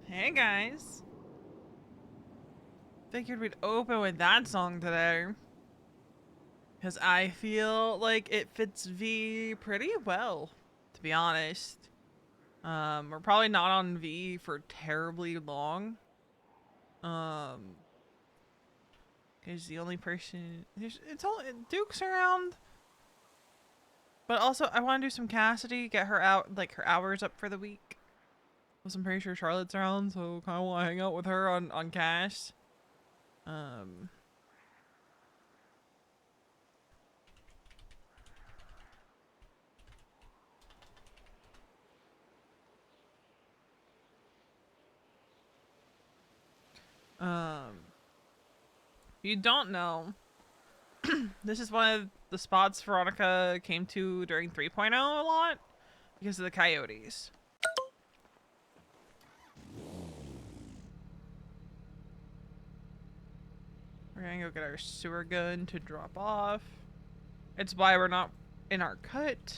Hey guys. Figured we'd open with that song today. Because I feel like it fits V pretty well, to be honest. We're probably not on V for terribly long. Because the only person... It's all... Duke's around. But also, I want to do some Cassidy, get her out, like, her hours up for the week. Because I'm pretty sure Charlotte's around, so kind of want to hang out with her on Cash. You don't know. This is one of the spots Veronica came to during 3.0 a lot because of the coyotes. We're gonna go get our sewer gun to drop off. It's why we're not in our cut.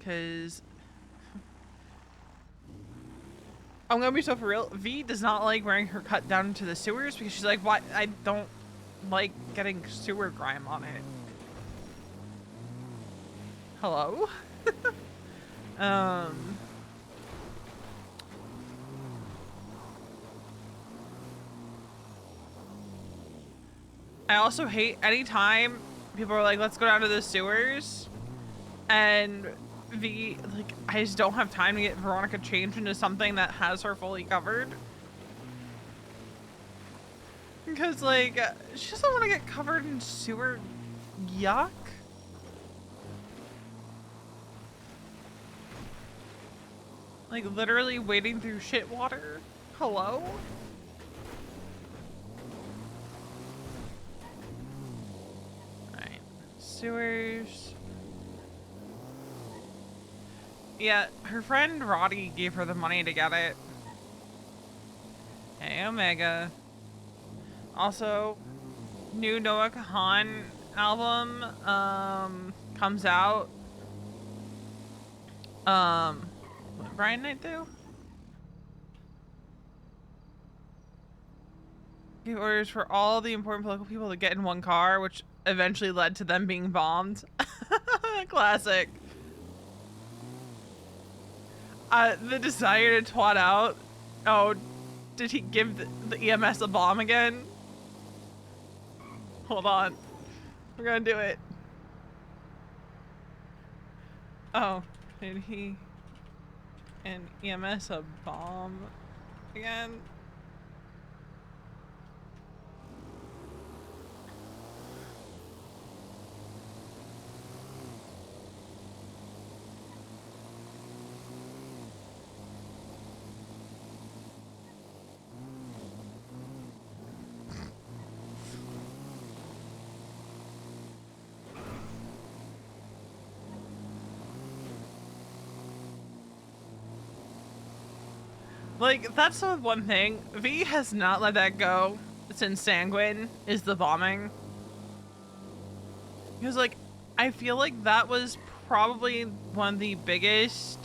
Cause I'm gonna be so for real. V does not like wearing her cut down into the sewers because she's like, "What? I don't like getting sewer grime on it." Hello? I also hate anytime people are like, let's go down to the sewers, and like, I just don't have time to get Veronica changed into something that has her fully covered. Because, like, she doesn't want to get covered in sewer yuck. Like, literally wading through shit water. Hello? Alright. Sewers. Yeah, her friend Roddy gave her the money to get it. Hey, Omega. Also, new Noah Kahan album, comes out. What did Brian Knight do? Gave orders for all the important political people to get in one car, which eventually led to them being bombed. Classic. The desire to twat out. Oh, did he give the EMS a bomb again? Hold on. We're gonna do it. Oh, did he and EMS a bomb again? Like, that's the one thing. V has not let that go since Sanguine is the bombing. Because, like, I feel like that was probably one of the biggest,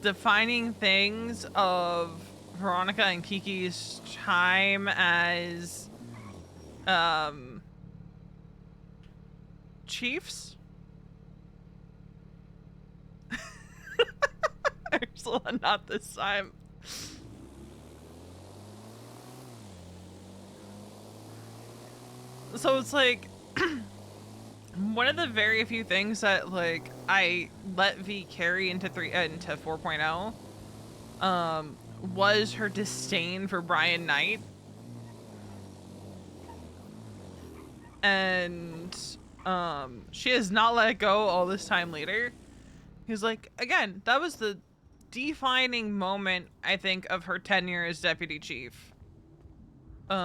defining things of Veronica and Kiki's time as, chiefs. Ursula, not this time. So it's like one of the very few things that like I let V carry into 4.0 was her disdain for Brian Knight. And she has not let it go all this time later. He's like, again, that was the defining moment, I think, of her tenure as deputy chief. Do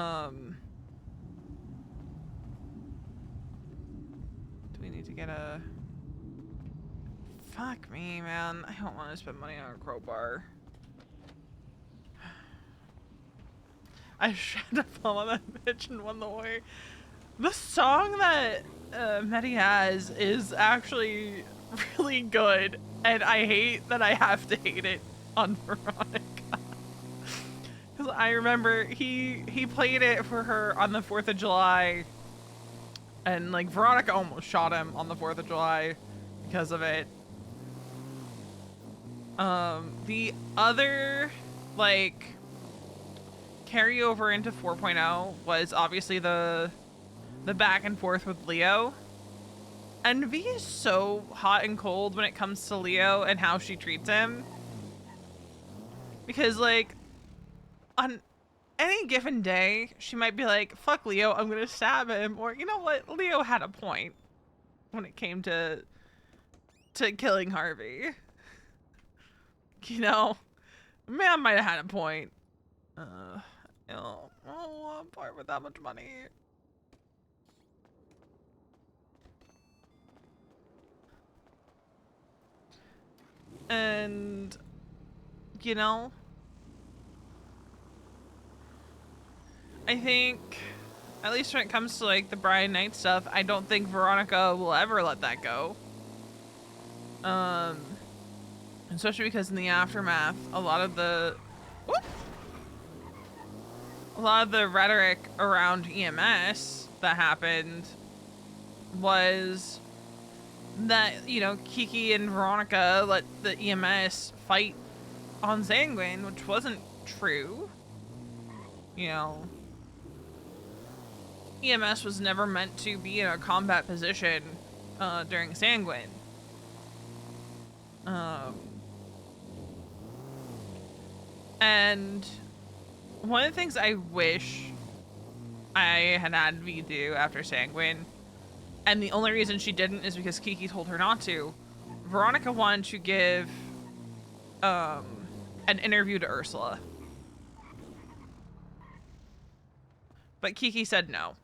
we need to get a... Fuck me, man. I don't want to spend money on a crowbar. I should have fallen on that bitch and won the war. The song that Medi has is actually really good. And I hate that I have to hate it on Veronica. Because I remember he played it for her on the 4th of July. And, like, Veronica almost shot him on the 4th of July because of it. The other, like, carryover into 4.0 was obviously the back and forth with Leo. And V is so hot and cold when it comes to Leo and how she treats him. Because, like, on any given day, she might be like, fuck Leo, I'm gonna stab him. Or, you know what? Leo had a point when it came to killing Harvey. You know? Man might have had a point. You know, I don't want to part with that much money. And, you know, I think, at least when it comes to, like, the Brian Knight stuff, I don't think Veronica will ever let that go. Especially because in the aftermath, a lot of the rhetoric around EMS that happened was that, you know, Kiki and Veronica let the EMS fight on Sanguine, which wasn't true. You know, EMS was never meant to be in a combat position during Sanguine. And one of the things I wish I had V do after Sanguine, and the only reason she didn't is because Kiki told her not to, Veronica wanted to give an interview to Ursula. But Kiki said no.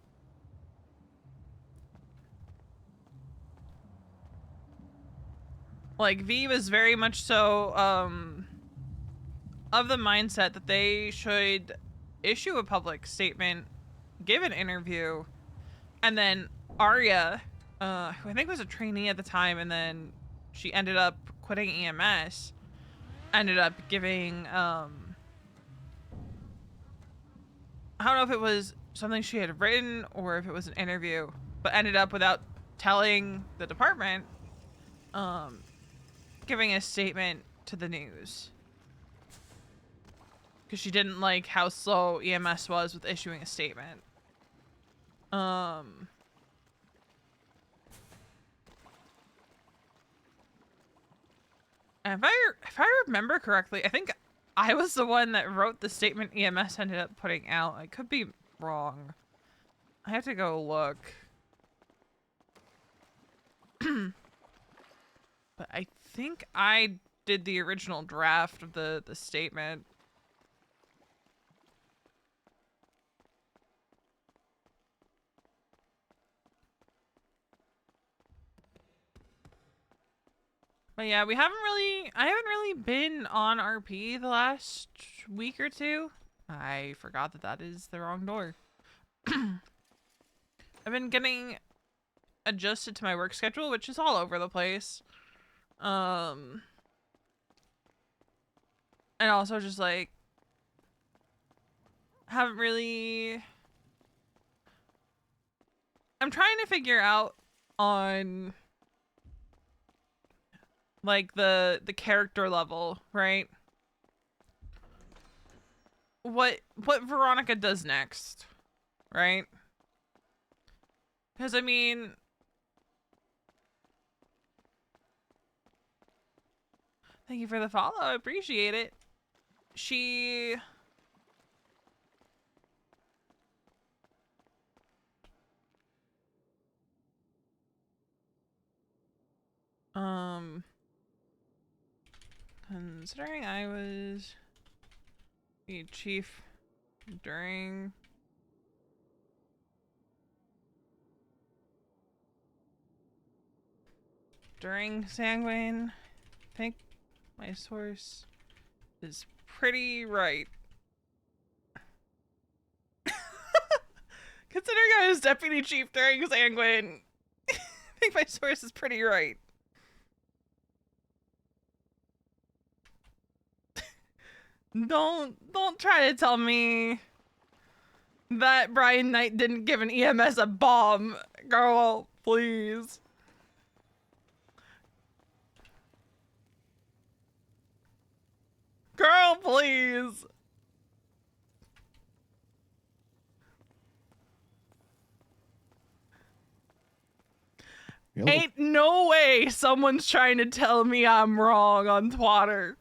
Like, V was very much so of the mindset that they should issue a public statement, give an interview, and then Arya, who I think was a trainee at the time, and then she ended up quitting EMS, ended up giving, I don't know if it was something she had written or if it was an interview, but ended up, without telling the department, giving a statement to the news. Because she didn't like how slow EMS was with issuing a statement. And if I remember correctly, I think I was the one that wrote the statement EMS ended up putting out. I could be wrong. I have to go look. But I think I did the original draft of the statement. But yeah, I haven't really been on RP the last week or two. I forgot that is the wrong door. I've been getting adjusted to my work schedule, which is all over the place. And also just like, haven't really, I'm trying to figure out on like the character level, right? What Veronica does next, right? Because I mean, thank you for the follow, I appreciate it. She considering I was the chief during Sanguine, I think my source is pretty right. Considering I was deputy chief during Sanguine, I think my source is pretty right. Don't try to tell me that Brian Knight didn't give an EMS a bomb. Girl, please. Girl, please. Hello. Ain't no way someone's trying to tell me I'm wrong on Twitter.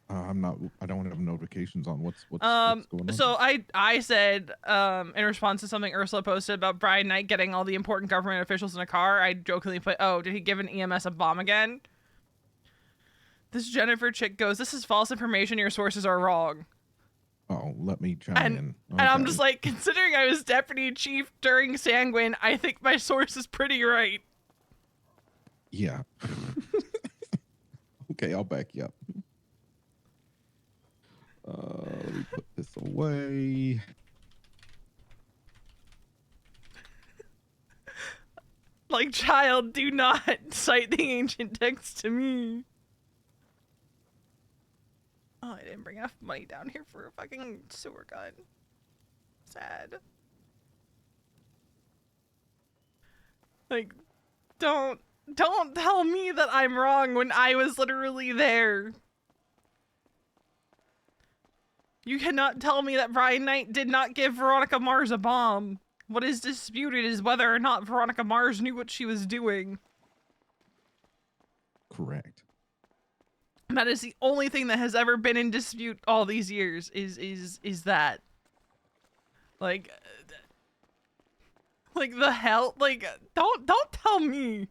I'm not. I don't have notifications on what's going on. So I said in response to something Ursula posted about Brian Knight getting all the important government officials in a car, I jokingly put, "Oh, did he give an EMS a bomb again?" This Jennifer chick goes, "This is false information. Your sources are wrong." Oh, let me chime in. Okay. And I'm just like, considering I was deputy chief during Sanguine, I think my source is pretty right. Yeah. Okay, I'll back you up. Let me put this away. Like, child, do not cite the ancient text to me. Oh, I didn't bring enough money down here for a fucking sewer gun. Sad. Like, don't tell me that I'm wrong when I was literally there. You cannot tell me that Brian Knight did not give Veronica Mars a bomb. What is disputed is whether or not Veronica Mars knew what she was doing. Correct. And that is the only thing that has ever been in dispute all these years is that. Like the hell? Like, don't tell me.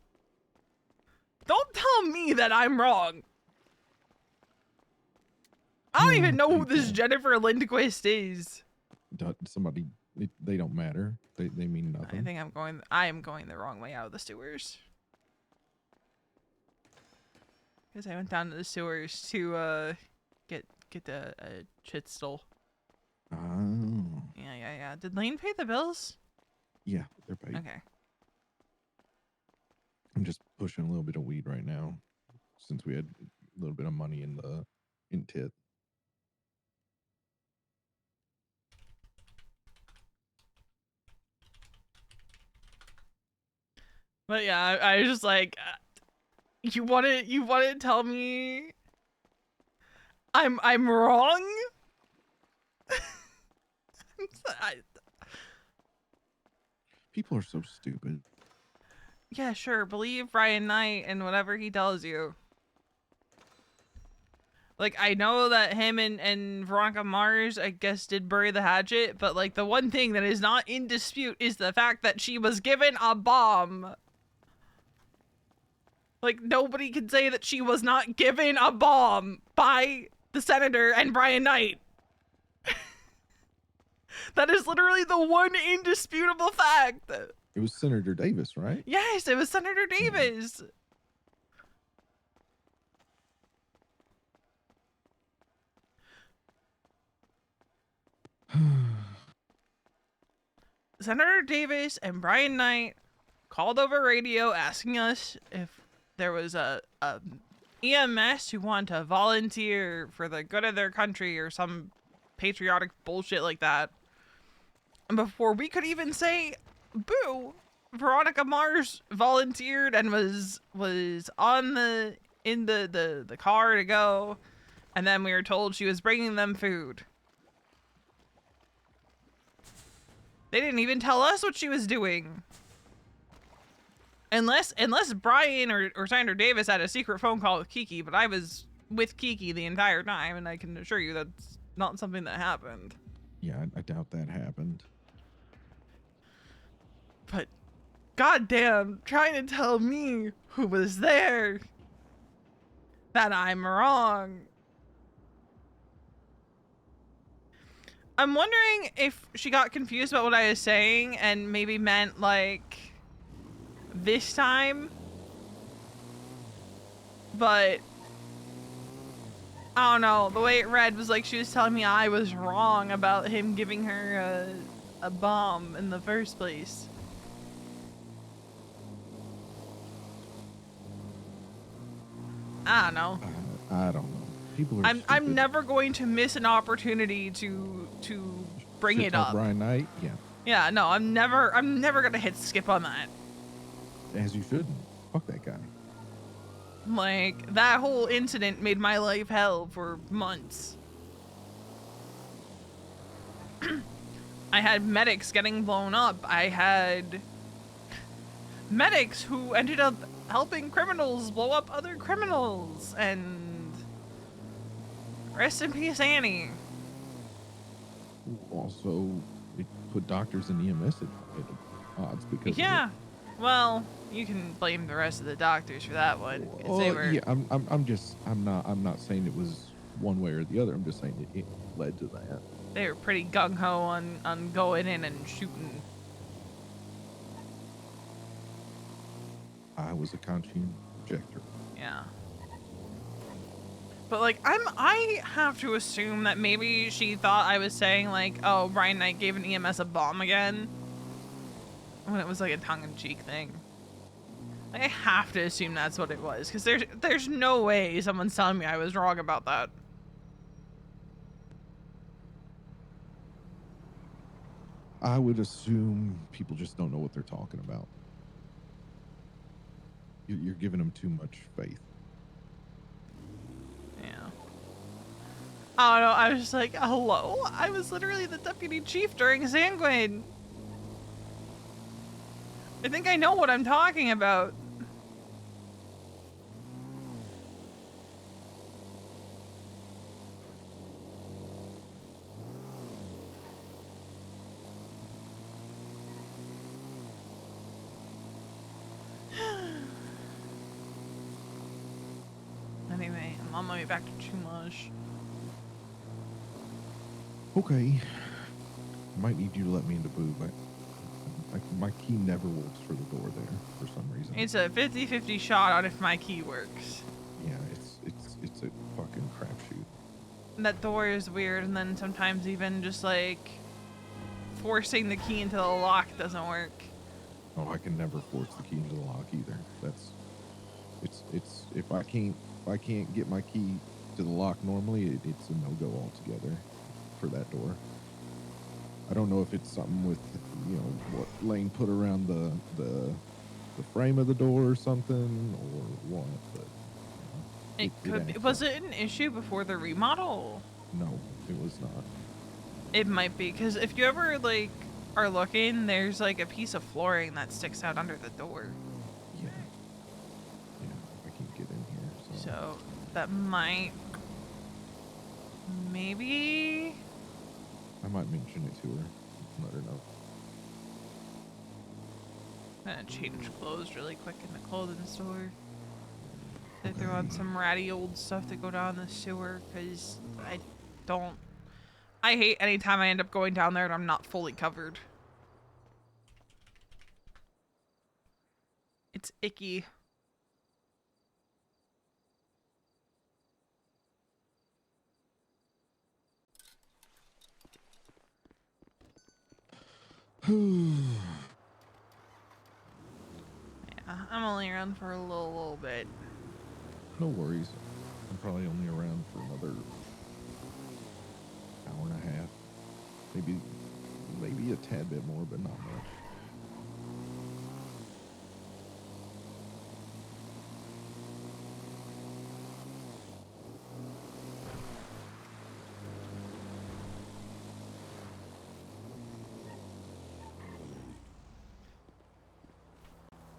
Don't tell me that I'm wrong. I don't even know who this Jennifer Lindquist is. Somebody, they don't matter. They mean nothing. I think I am going the wrong way out of the sewers. Because I went down to the sewers to get a chitstol. Oh. Yeah. Did Lane pay the bills? Yeah, they're paid. Okay. I'm just pushing a little bit of weed right now, since we had a little bit of money in tit. But yeah, I was just like, you want to tell me I'm wrong? People are so stupid. Yeah, sure. Believe Brian Knight and whatever he tells you. Like, I know that him and Veronica Mars, I guess, did bury the hatchet, but like the one thing that is not in dispute is the fact that she was given a bomb. Like, nobody can say that she was not given a bomb by the senator and Brian Knight. That is literally the one indisputable fact. It was Senator Davis, right? Yes, it was Senator Davis. Senator Davis and Brian Knight called over radio asking us if there was a EMS who wanted to volunteer for the good of their country or some patriotic bullshit like that. And before we could even say boo, Veronica Mars volunteered and was on in the car to go, and then we were told she was bringing them food. They didn't even tell us what she was doing. Unless Brian or Senator Davis had a secret phone call with Kiki, but I was with Kiki the entire time, and I can assure you that's not something that happened. Yeah, I doubt that happened. But goddamn, trying to tell me who was there that I'm wrong. I'm wondering if she got confused about what I was saying and maybe meant like this time. But I don't know. The way it read was like she was telling me I was wrong about him giving her a bomb in the first place. I don't know. I don't know. People are I'm stupid. never going to miss an opportunity to bring Shit it talk up. Brian Knight. Yeah, Yeah, no, I'm never gonna hit skip on that. as you shouldn't. Fuck that guy. Like, that whole incident made my life hell for months. I had medics getting blown up. I had medics who ended up helping criminals blow up other criminals. And rest in peace, Annie. Also, it put doctors and EMS at odds because of Yeah. Well, you can blame the rest of the doctors for that one. it. 'Cause they Oh, were, yeah. I'm not saying it was one way or the other. I'm just saying it led to that. they were pretty gung-ho on going in and shooting. I was a conscientious objector. Yeah. But like, I have to assume that maybe she thought I was saying like, oh, Brian Knight gave an EMS a bomb again, when it was like a tongue-in-cheek thing. Like, I have to assume that's what it was, because there's no way someone's telling me I was wrong about that. I would assume people just don't know what they're talking about. You're giving them too much faith. Yeah. I don't know, I was just like, hello? I was literally the deputy chief during Sanguine. I think I know what I'm talking about. Anyway, I'm on my way back to Chumash. Okay. Might need you to let me into Boo, but my key never works for the door there for some reason. It's a 50-50 shot on if my key works. Yeah, it's a fucking crapshoot. That door is weird, and then sometimes even just like forcing the key into the lock doesn't work. Oh, I can never force the key into the lock either. It's if I can't get my key to the lock normally, it's a no-go altogether for that door. I don't know if it's something with, you know, what Lane put around the frame of the door or something, or what, but It could be. Was it an issue before the remodel? no, it was not. It might be, because if you ever like are looking, there's like a piece of flooring that sticks out under the door. Yeah, I can get in here. So that might, maybe. I might mention it to her. Let her know. I'm gonna change clothes really quick in the clothing store. They throw Okay. on some ratty old stuff to go down the sewer, because I hate anytime I end up going down there and I'm not fully covered. It's icky. Yeah, I'm only around for a little bit. No worries. I'm probably only around for another hour and a half. Maybe a tad bit more, but not much.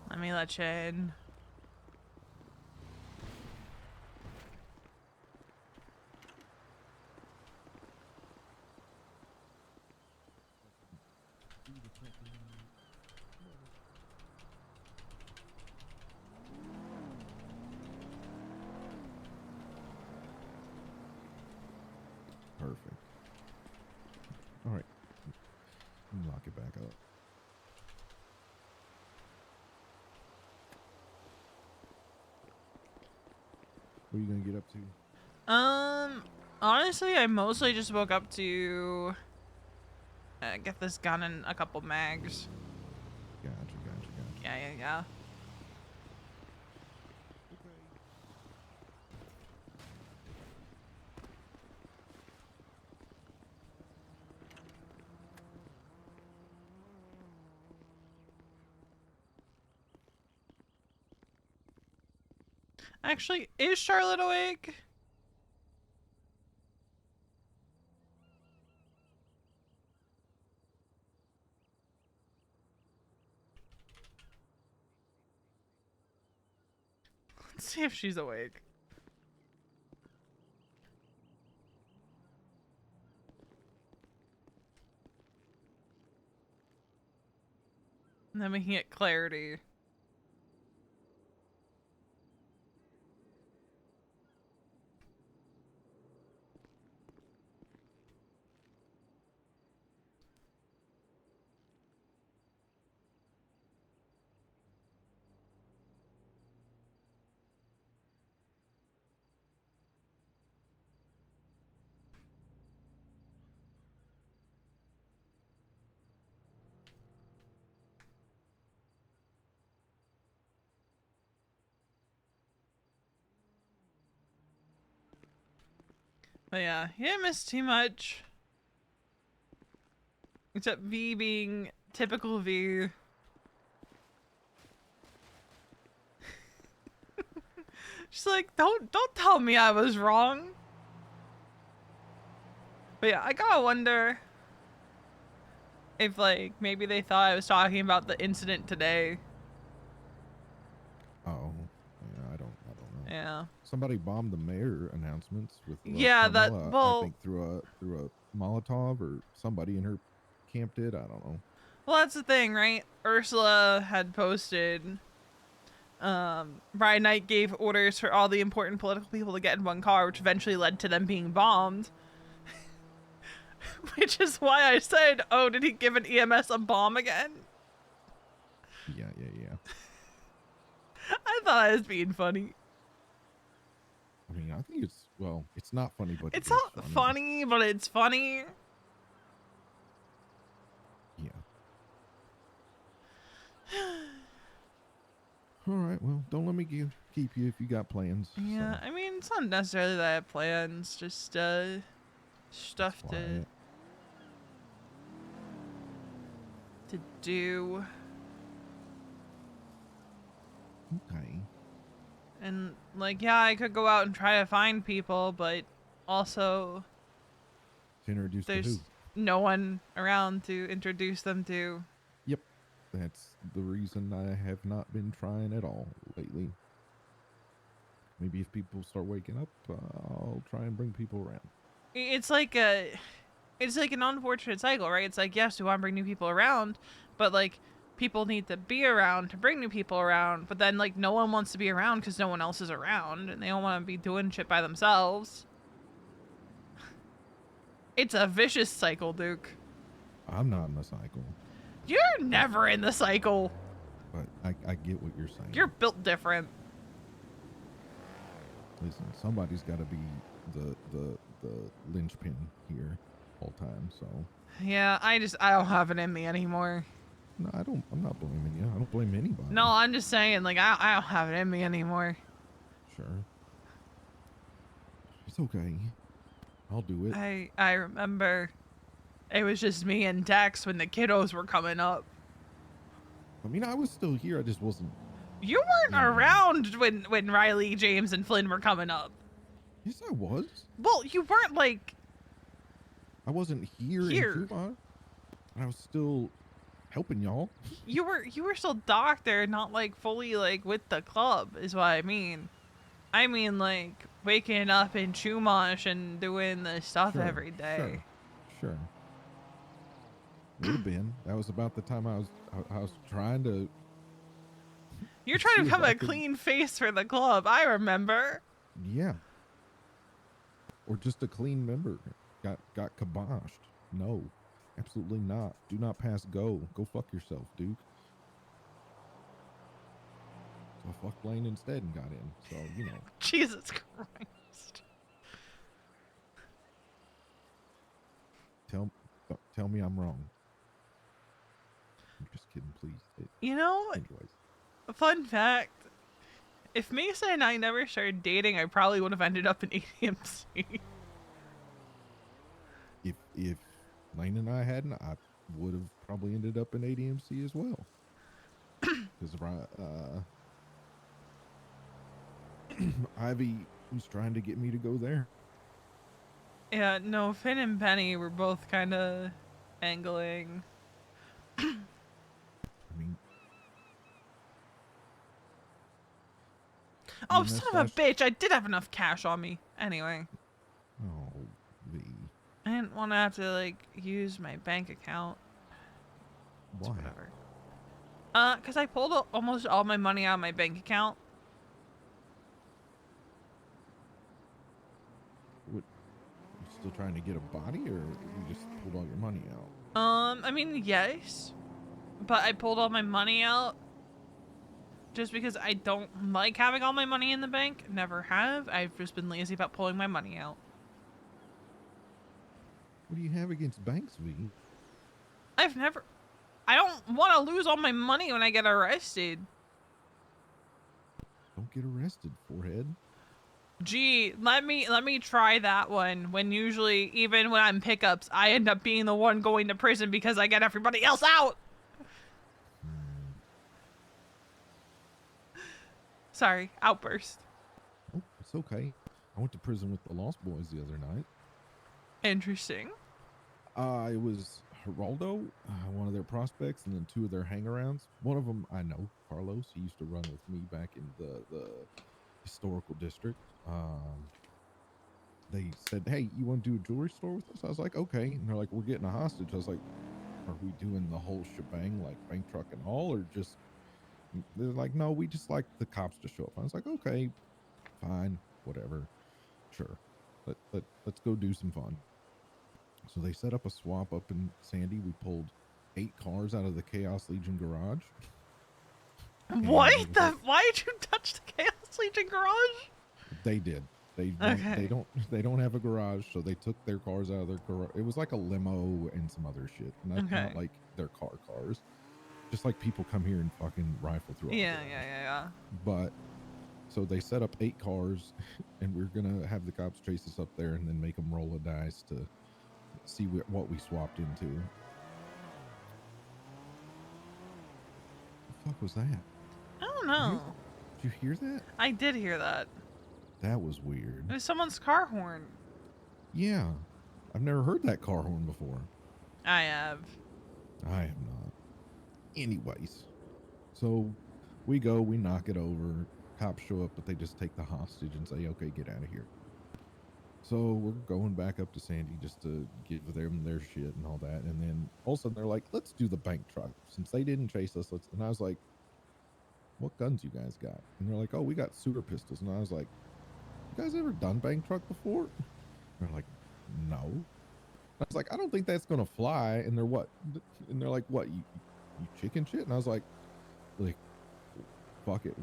Let me let you in. Perfect. All right. Let me lock it back up. What are you gonna get up to? Honestly, I mostly just woke up to get this gun and a couple mags. Gotcha. Yeah. Actually, is Charlotte awake? Let's see if she's awake. And then we can get clarity. But yeah, you didn't miss too much. Except V being typical V. She's like, don't tell me I was wrong. But yeah, I gotta wonder if like maybe they thought I was talking about the incident today. Oh, yeah, I don't know. Yeah. Somebody bombed the mayor announcements with Yeah, that Carmella, well, I think through a Molotov, or somebody in her camp did. I don't know. well, that's the thing, right? Ursula had posted. Brian Knight gave orders for all the important political people to get in one car, which eventually led to them being bombed. Which is why I said, oh, did he give an EMS a bomb again? Yeah. I thought I was being funny. I mean, I think it's not funny, but It's it is not funny, but it's funny. Yeah. All right. Well, don't let me keep you if you got plans. Yeah, So. I mean, it's not necessarily that I have plans, just stuff to do. Okay. And like, yeah, I could go out and try to find people, but also To introduce to who? there's no one around to introduce them to. Yep. That's the reason I have not been trying at all lately. Maybe if people start waking up, I'll try and bring people around. It's like an unfortunate cycle, right? It's like, yes, we want to bring new people around, but like people need to be around to bring new people around, but then like no one wants to be around because no one else is around and they don't want to be doing shit by themselves. It's a vicious cycle, Duke. I'm not in the cycle. You're never in the cycle. But I get what you're saying. You're built different. Listen, somebody's got to be the linchpin here all time. So. Yeah, I don't have it in me anymore. No, I don't. I'm not blaming you. I don't blame anybody. No, I'm just saying, like, I don't have it in me anymore. Sure. It's okay. I'll do it. I remember it was just me and Dex when the kiddos were coming up. I mean, I was still here. I just wasn't. You weren't around when Riley, James, and Flynn were coming up. Yes, I was. Well, you weren't like. I wasn't here. In Cuba. I was still helping y'all. You were still doctor, not like fully like with the club, is what I mean. I mean like waking up in Chumash and doing the stuff every day. Sure. Would have been. That was about the time I was trying to. You're trying to become a clean face for the club. I remember. Yeah. Or just a clean member. Got kiboshed. No. Absolutely not. Do not pass go. Go fuck yourself, Duke. So I fucked Blaine instead and got in. So, you know. Jesus Christ. Tell me I'm wrong. I'm just kidding, please. You know, anyways. A fun fact. If Mesa and I never started dating, I probably would have ended up in ADMC. If Lane and I hadn't, I would have probably ended up in ADMC as well. Because Ivy was trying to get me to go there. Yeah, no, Finn and Penny were both kind of angling. I mean, Oh, EMS son of a flash. bitch! I did have enough cash on me. Anyway, Oh, V. I didn't want to have to like use my bank account. It's Why? whatever. Cause I pulled almost all my money out of my bank account. What? You still trying to get a body, or you just pulled all your money out? I mean, yes, but I pulled all my money out just because I don't like having all my money in the bank. Never have. I've just been lazy about pulling my money out. What do you have against banks, V? I've never. I don't want to lose all my money when I get arrested. Don't get arrested, forehead. Gee, let me try that one. When usually, even when I'm pickups, I end up being the one going to prison because I get everybody else out. Hmm. Sorry, outburst. Oh, it's okay. I went to prison with the Lost Boys the other night. Interesting. It was Geraldo, one of their prospects, and then two of their hangarounds. One of them I know, Carlos. He used to run with me back in the historical district. They said, "Hey, you want to do a jewelry store with us?" I was like, "Okay." And they're like, "We're getting a hostage." I was like, "Are we doing the whole shebang, like bank truck and all, or just?" They're like, "No, we just like the cops to show up." I was like, "Okay, fine, whatever, sure. Let's go do some fun." So they set up a swap up in Sandy. We pulled 8 cars out of the Chaos Legion garage. And it What was the? like, Why did you touch the Chaos Legion garage? they did. They want Okay. they don't have a garage, so they took their cars out of their garage. It was like a limo and some other shit. Not Okay. like their cars. Just like people come here and fucking rifle through our Yeah, garage. yeah. But so they set up 8 cars and we're going to have the cops chase us up there and then make them roll a dice to see what we swapped into. The fuck was that? I don't Did you hear know. that? Did you hear that? I did hear that. That was weird. It was someone's car horn. Yeah. I've never heard that car horn before. I have. I have not. Anyways, so we go, we knock it over. Cops show up, but they just take the hostage and say, "Okay, get out of here." So we're going back up to Sandy just to give them their shit and all that. And then all of a sudden they're like, "Let's do the bank truck. Since they didn't chase us, let's." And I was like, "What guns you guys got?" And they're like, "Oh, we got sewer pistols." And I was like, "You guys ever done bank truck before?" And they're like, "No." I was like, "I don't think that's gonna fly." And they're what? And they're like, "What? You chicken shit?" And I was like, fuck it,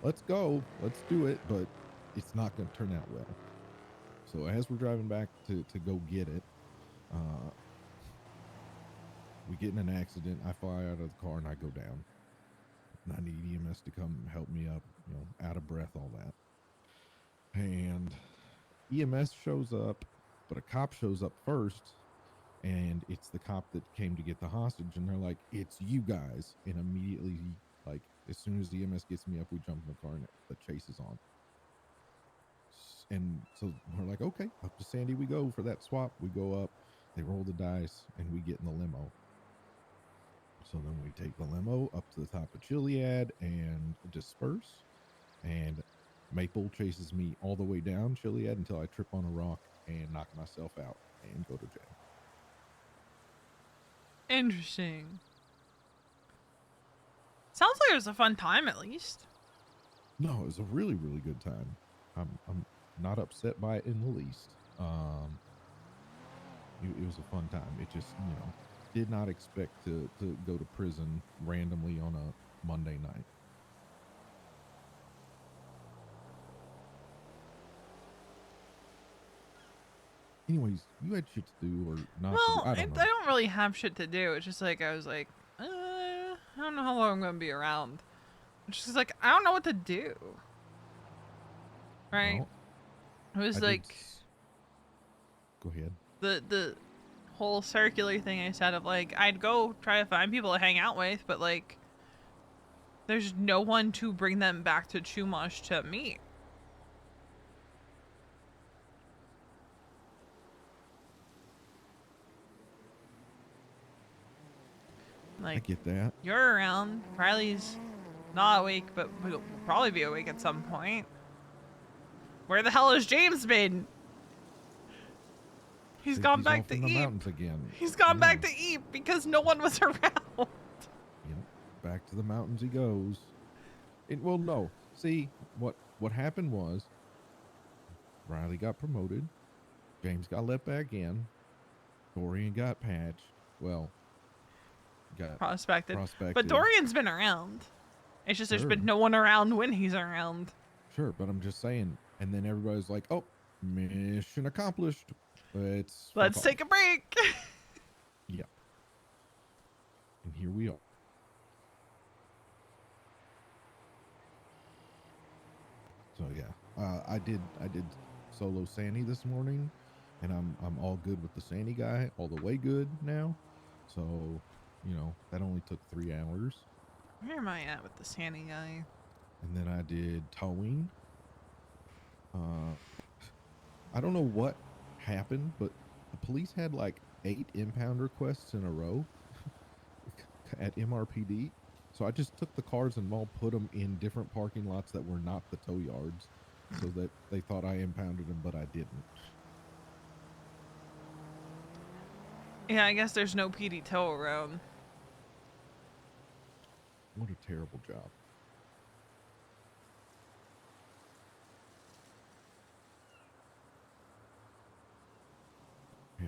let's go, let's do it. But it's not gonna turn out well. So as we're driving back to go get it, uh, we get in an accident. I fly out of the car and I go down. And I need EMS to come help me up. Out of breath, all that. And EMS shows up, but a cop shows up first, and it's the cop that came to get the hostage. And they're like, "It's you guys!" And immediately, like as soon as the EMS gets me up, we jump in the car and the chase is on. And so we're like, "Okay, up to Sandy we go for that swap." We go up, they roll the dice, and we get in the limo. So then we take the limo up to the top of Chiliad and disperse. And Maple chases me all the way down Chiliad until I trip on a rock and knock myself out and go to jail. Interesting. Sounds like it was a fun time at least. No, it was a really, really good time. I'm not upset by it in the least. It was a fun time. It just, did not expect to go to prison randomly on a Monday night. Anyways, you had shit to do or not to do. Well, I I don't know. don't really have shit to do. It's just like I was like, I don't know how long I'm gonna be around. It's just like I don't know what to do. Right? Well, It was I did. like Go ahead. the whole circular thing I said of like I'd go try to find people to hang out with, but like there's no one to bring them back to Chumash to meet. I Like, get that. you're around. Riley's not awake, but will probably be awake at some point. Where the hell has James been? He's gone He's back off to in the Eep. mountains again. He's gone Yeah. back to Eep because no one was around. Yep. Back to the mountains he goes. Well, no. See, what happened was Riley got promoted. James got let back in. Dorian got patched. Well, got Prospected. But prospected. Dorian's been around. It's just there's Sure. been no one around when he's around. Sure, but I'm just saying. And then everybody's like, "Oh, mission accomplished." Let's Let's take a break. Yeah. And here we are. So yeah, I did solo Sandy this morning, and I'm all good with the Sandy guy, all the way good now. So, you know, that only took 3 hours. Where am I at with the Sandy guy? And then I did towing. I don't know what happened, but the police had like 8 impound requests in a row at MRPD. So I just took the cars and all put them in different parking lots that were not the tow yards, so that they thought I impounded them, but I didn't. Yeah, I guess there's no PD tow around. What a terrible job. Yeah,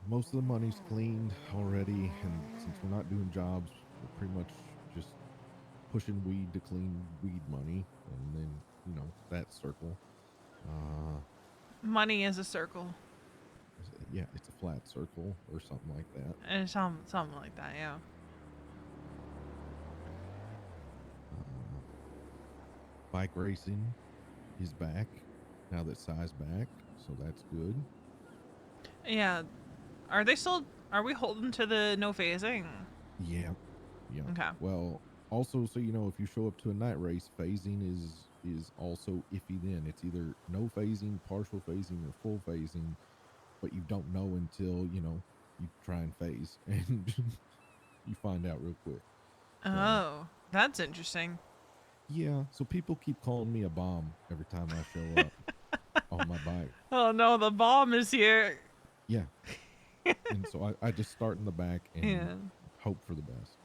most of the money's cleaned already, and since we're not doing jobs, we're pretty much just pushing weed to clean weed money, and then, you know, that circle. Money is a circle. Yeah, it's a flat circle or something like that. And something like that, yeah. Bike racing is back now that Sai's back, so that's good. Yeah. Are we holding to the no phasing? Yeah. Okay. Well, also, so you know, if you show up to a night race, phasing is also iffy. Then it's either no phasing, partial phasing, or full phasing, but you don't know until, you know, you try and phase, and you find out real quick. So, Oh, that's interesting. yeah, so people keep calling me a bomb every time I show up on my bike. Oh no, the bomb is here. Yeah. And so I just start in the back and Yeah. hope for the best.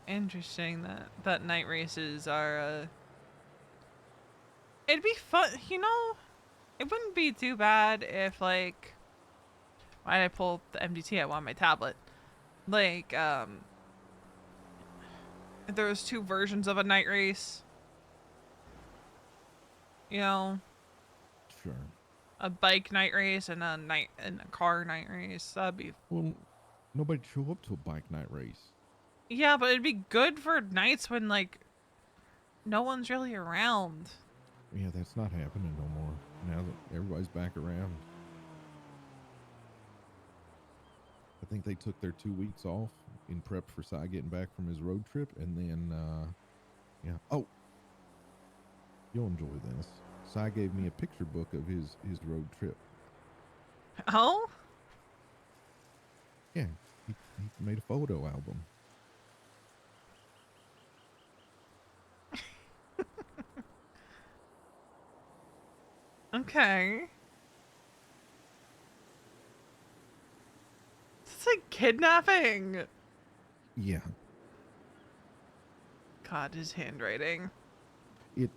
Interesting that night races are it'd be fun, you know. It wouldn't be too bad if, like, why did I pull up the MDT? I want my tablet. Like, if there was 2 versions of a night race. You know, Sure. a bike night race and a car night race. That'd be Well, nobody'd show up to a bike night race. yeah, but it'd be good for nights when, like, no one's really around. Yeah, that's not happening no more now that everybody's back around. I think they took their 2 weeks off in prep for Sai getting back from his road trip, and then yeah. Oh, you'll enjoy this. Sai gave me a picture book of his road trip. Oh? Yeah, he made a photo album. Okay. It's like kidnapping. Yeah, God, his handwriting. it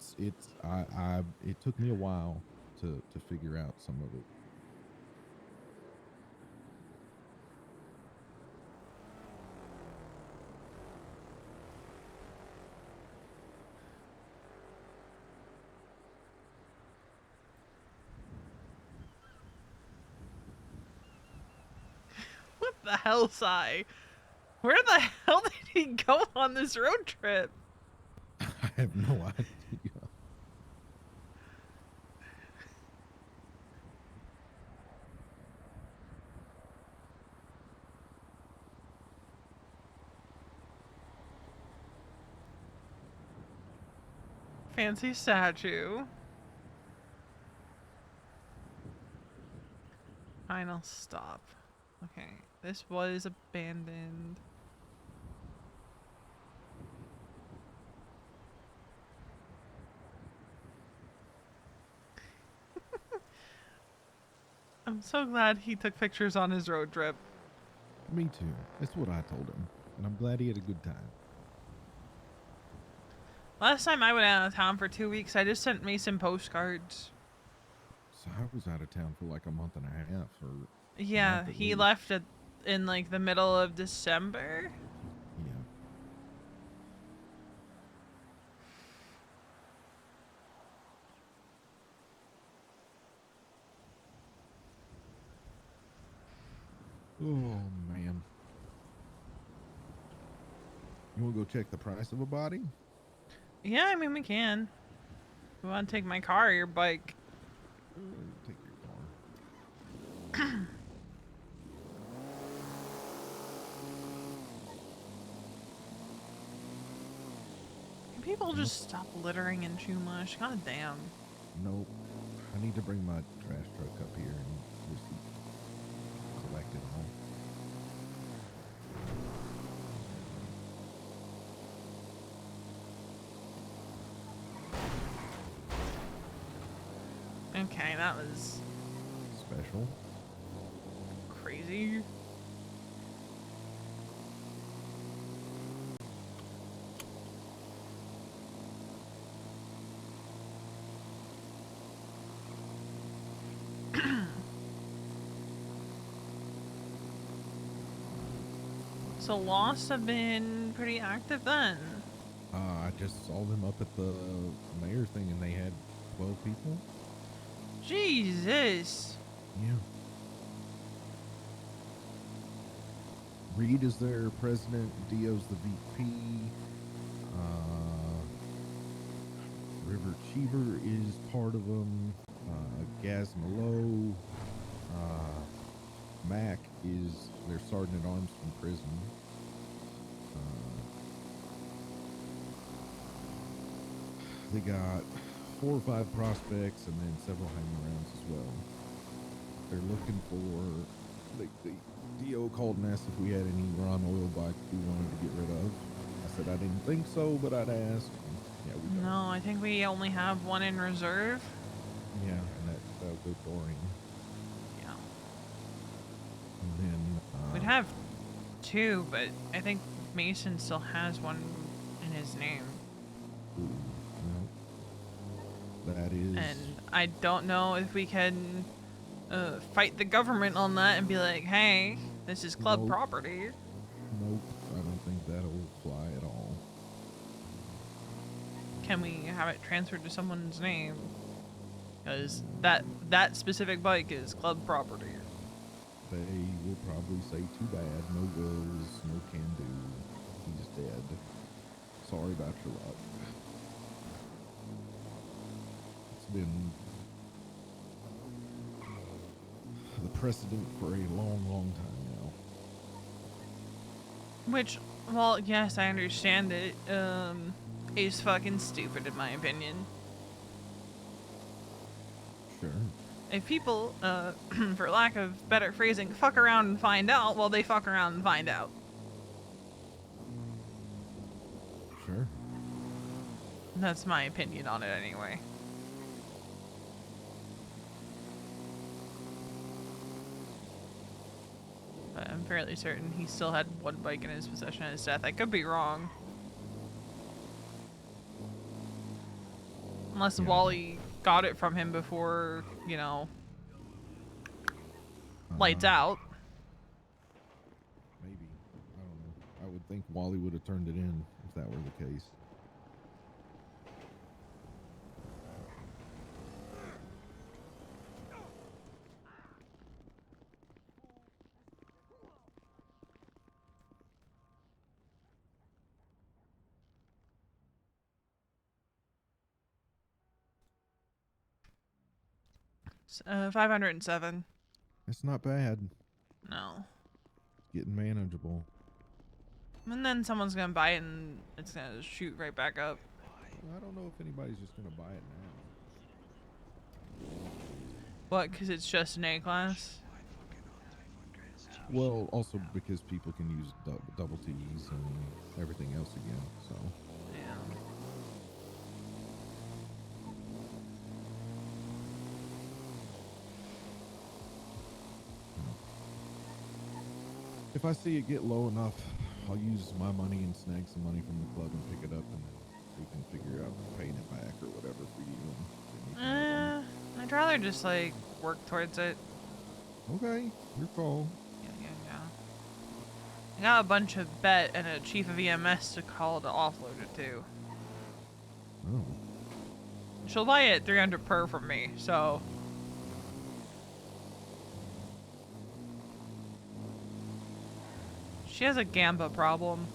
took me a while to figure out some of it. What the hell, Sai? Where the hell did he go on this road trip? I have no idea. Fancy statue. Final stop. Okay. This was abandoned. I'm so glad he took pictures on his road trip. Me too. That's what I told him. And I'm glad he had a good time. Last time I went out of town for 2 weeks, I just sent Mason postcards. So I was out of town for like a month and a half or Yeah, month at he least. left in like the middle of December. Yeah. Oh man. You want to go check the price of a body? Yeah, I mean, we can. You want to take my car or your bike? Take your car. Can people Nope. just stop littering in Chumash? God damn. Nope. I need to bring my trash truck up here and just collect it all. Okay, that was Special. crazy. So Lost have been pretty active then. I just saw them up at the mayor thing and they had 12 people. Jesus. Yeah. Reed is their president. Dio's the VP. River Cheever is part of them. Gaz Malo. Mac is their sergeant at arms from prison. They got 4 or 5 prospects and then several hanging rounds as well. They're looking for. The DO called and asked if we had any Ron oil bikes we wanted to get rid of. I said I didn't think so, but I'd ask. Yeah, we don't. No, I think we only have one in reserve. Yeah, and that'll go boring. Yeah. And then We'd have two, but I think Mason still has one in his name. ooh, no, that is. And I don't know if we can fight the government on that and be like, hey, this is club Nope. property. Nope, I don't think that'll fly at all. Can we have it transferred to someone's name? Because that specific bike is club property. They will probably say too bad, no wills, no can do. He's dead. Sorry about your luck. It's been the precedent for a long, long time now. Which, well, yes, I understand it. Is fucking stupid in my opinion. Sure. If people, for lack of better phrasing, fuck around and find out, well, they fuck around and find out. Sure. That's my opinion on it anyway. But I'm fairly certain he still had one bike in his possession at his death. I could be wrong. Unless Yeah. Wally got it from him before, you know, lights out. Maybe. I don't know. I would think Wally would have turned it in if that were the case. S- 507. It's not bad. No. Getting manageable. And then someone's gonna buy it and it's gonna shoot right back up. I don't know if anybody's just going to buy it now. What? Because it's just an A class? Well, also because people can use double T's and everything else again. So Yeah. if I see it get low enough, I'll use my money and snag some money from the club and pick it up, and then we can figure out paying it back or whatever for you. And you can have them. I'd rather just like work towards it. Okay, your call. Yeah. I got a bunch of bet and a chief of EMS to call to offload it too. Oh, She'll buy it 300 per from me, so. She has a Gamba problem.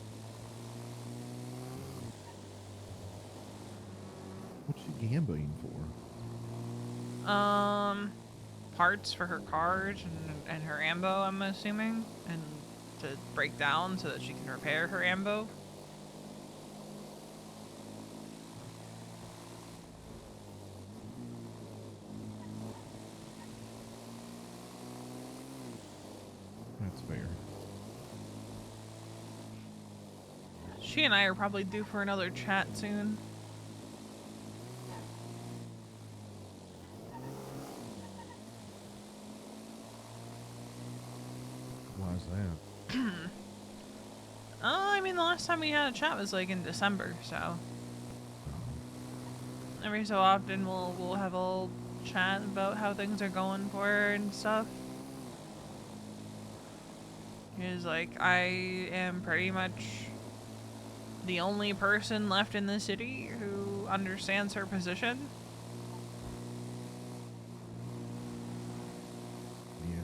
what's she gambling for? Parts for her cars and her ambo, I'm assuming, and to break down so that she can repair her ambo. That's fair. She and I are probably due for another chat soon. Why is that? I mean, the last time we had a chat was like in December, so every so often we'll have a little chat about how things are going for her and stuff. Because like I am pretty much the only person left in the city who understands her position. Yeah.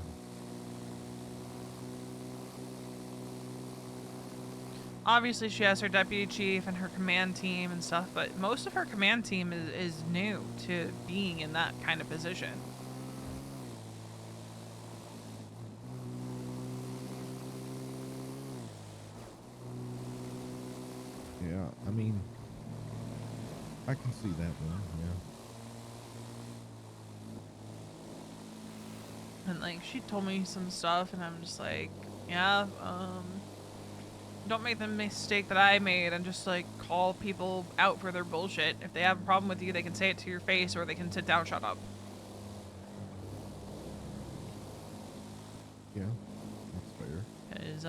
Obviously, she has her deputy chief and her command team and stuff, but most of her command team is new to being in that kind of position. Yeah, I mean, I can see that one, yeah. And like, she told me some stuff, and I'm just like, yeah, don't make the mistake that I made and just like call people out for their bullshit. If they have a problem with you, they can say it to your face, or they can sit down, shut up. Yeah, that's fair. Because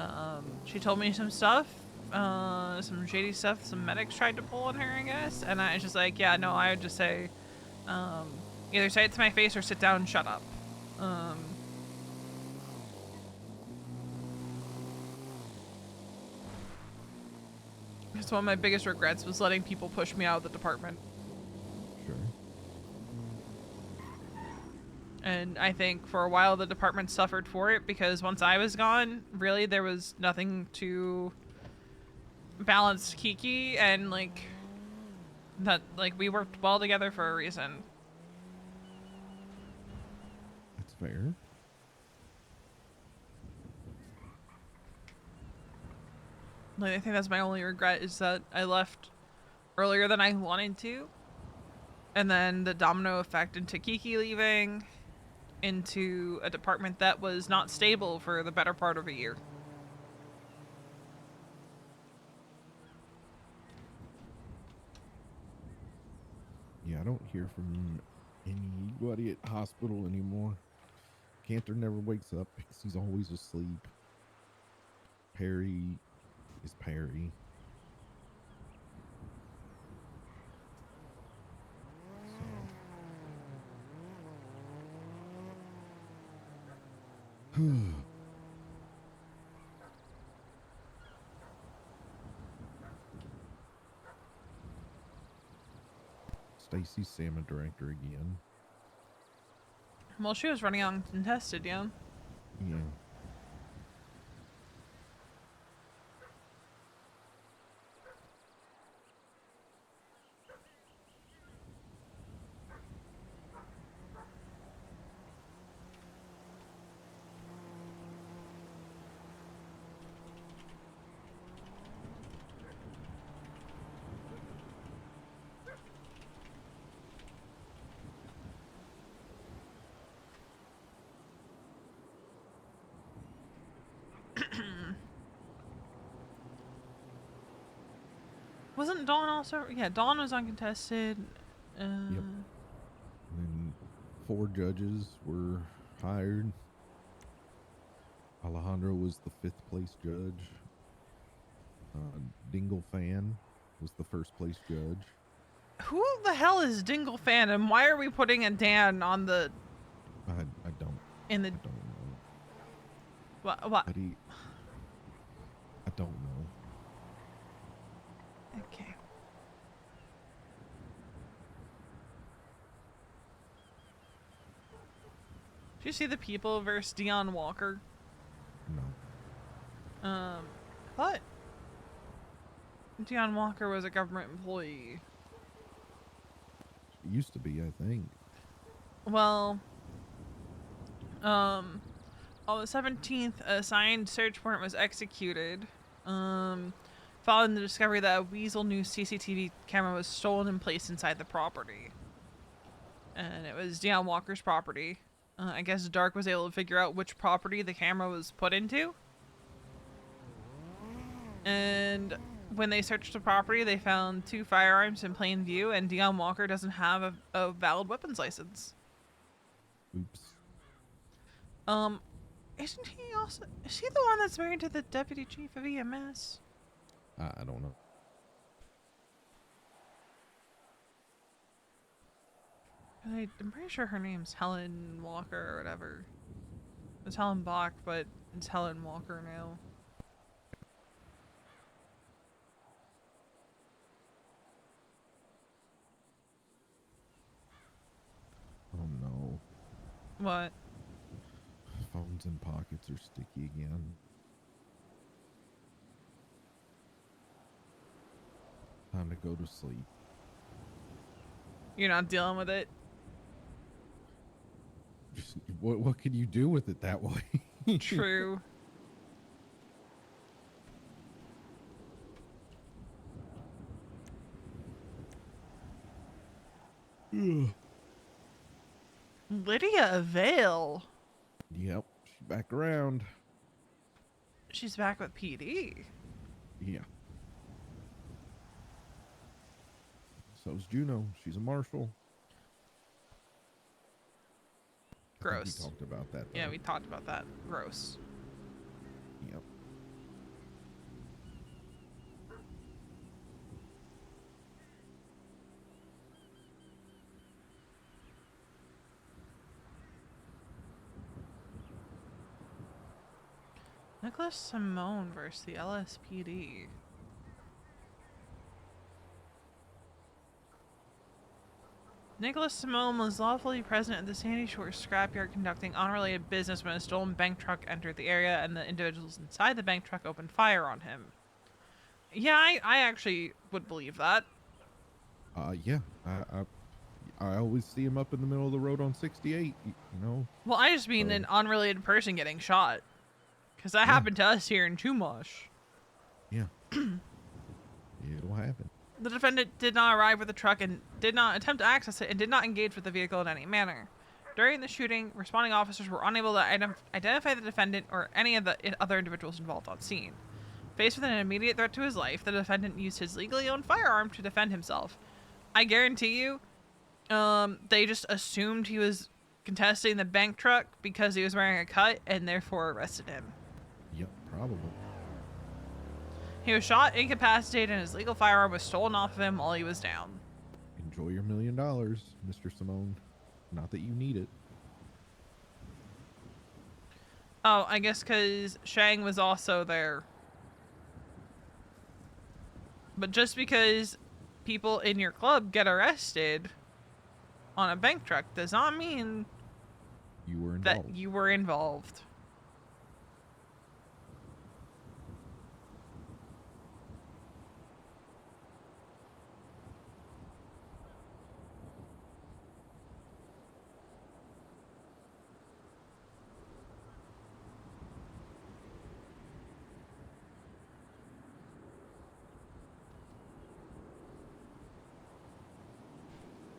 she told me some stuff, some shady stuff some medics tried to pull on her, I guess, and I was just like, yeah, no, I would just say, either say it to my face or sit down and shut up. That's one of my biggest regrets was letting people push me out of the department. Sure. And I think for a while the department suffered for it because once I was gone, really there was nothing to balance Kiki, and like that, like we worked well together for a reason. That's fair. Like, I think that's my only regret is that I left earlier than I wanted to. And then the domino effect into Kiki leaving into a department that was not stable for the better part of a year. Yeah, I don't hear from anybody at hospital anymore. Cantor never wakes up. He's always asleep. Perry is Perry. So. Stacy's salmon director again. Well, she was running uncontested, yeah. Yeah. Wasn't Dawn also? Yeah, Dawn was uncontested. Yep. And 4 judges were hired. Alejandro was the 5th place judge. Dingle Fan was the 1st place judge. Who the hell is Dingle Fan, and why are we putting a Dan on the? I don't. In the. I don't know. What? But I don't know. Okay. Did you see the People versus Dion Walker? No. I thought Dion Walker was a government employee. It used to be, I think. Well, on the 17th, a signed search warrant was executed, following the discovery that a Weasel News CCTV camera was stolen and placed inside the property. And it was Dion Walker's property. I guess Dark was able to figure out which property the camera was put into. And when they searched the property, they found 2 firearms in plain view, and Dion Walker doesn't have a valid weapons license. Oops. Isn't he also... Is he the one that's married to the deputy chief of EMS? I don't know. I'm pretty sure her name's Helen Walker or whatever. It's Helen Bach, but it's Helen Walker now. Oh no. What? Phones and pockets are sticky again. Time to go to sleep. You're not dealing with it? Just, what can you do with it that way? True. Lydia Vale. Yep, she's back around. She's back with PD. Yeah. So's Juno. She's a marshal. Gross. We talked about that. Though. Yeah, we talked about that. Gross. Yep. Nicholas Simone versus the LSPD. Nicholas Simone was lawfully present at the Sandy Shore scrapyard conducting unrelated business when a stolen bank truck entered the area and the individuals inside the bank truck opened fire on him. Yeah, I actually would believe that. Yeah. I always see him up in the middle of the road on 68, you know. Well, I just mean an unrelated person getting shot. Because that happened to us here in Chumash. Yeah. It'll happen. The defendant did not arrive with the truck and did not attempt to access it and did not engage with the vehicle in any manner. During the shooting, responding officers were unable to identify the defendant or any of the other individuals involved on scene. Faced with an immediate threat to his life, the defendant used his legally owned firearm to defend himself. I guarantee you, they just assumed he was contesting the bank truck because he was wearing a cut and therefore arrested him. Yep, probably. He was shot, incapacitated, and his legal firearm was stolen off of him while he was down. Enjoy your $1 million, Mr. Simone. Not that you need it. Oh, I guess because Shang was also there. But just because people in your club get arrested on a bank truck does not mean You were involved. that you were involved.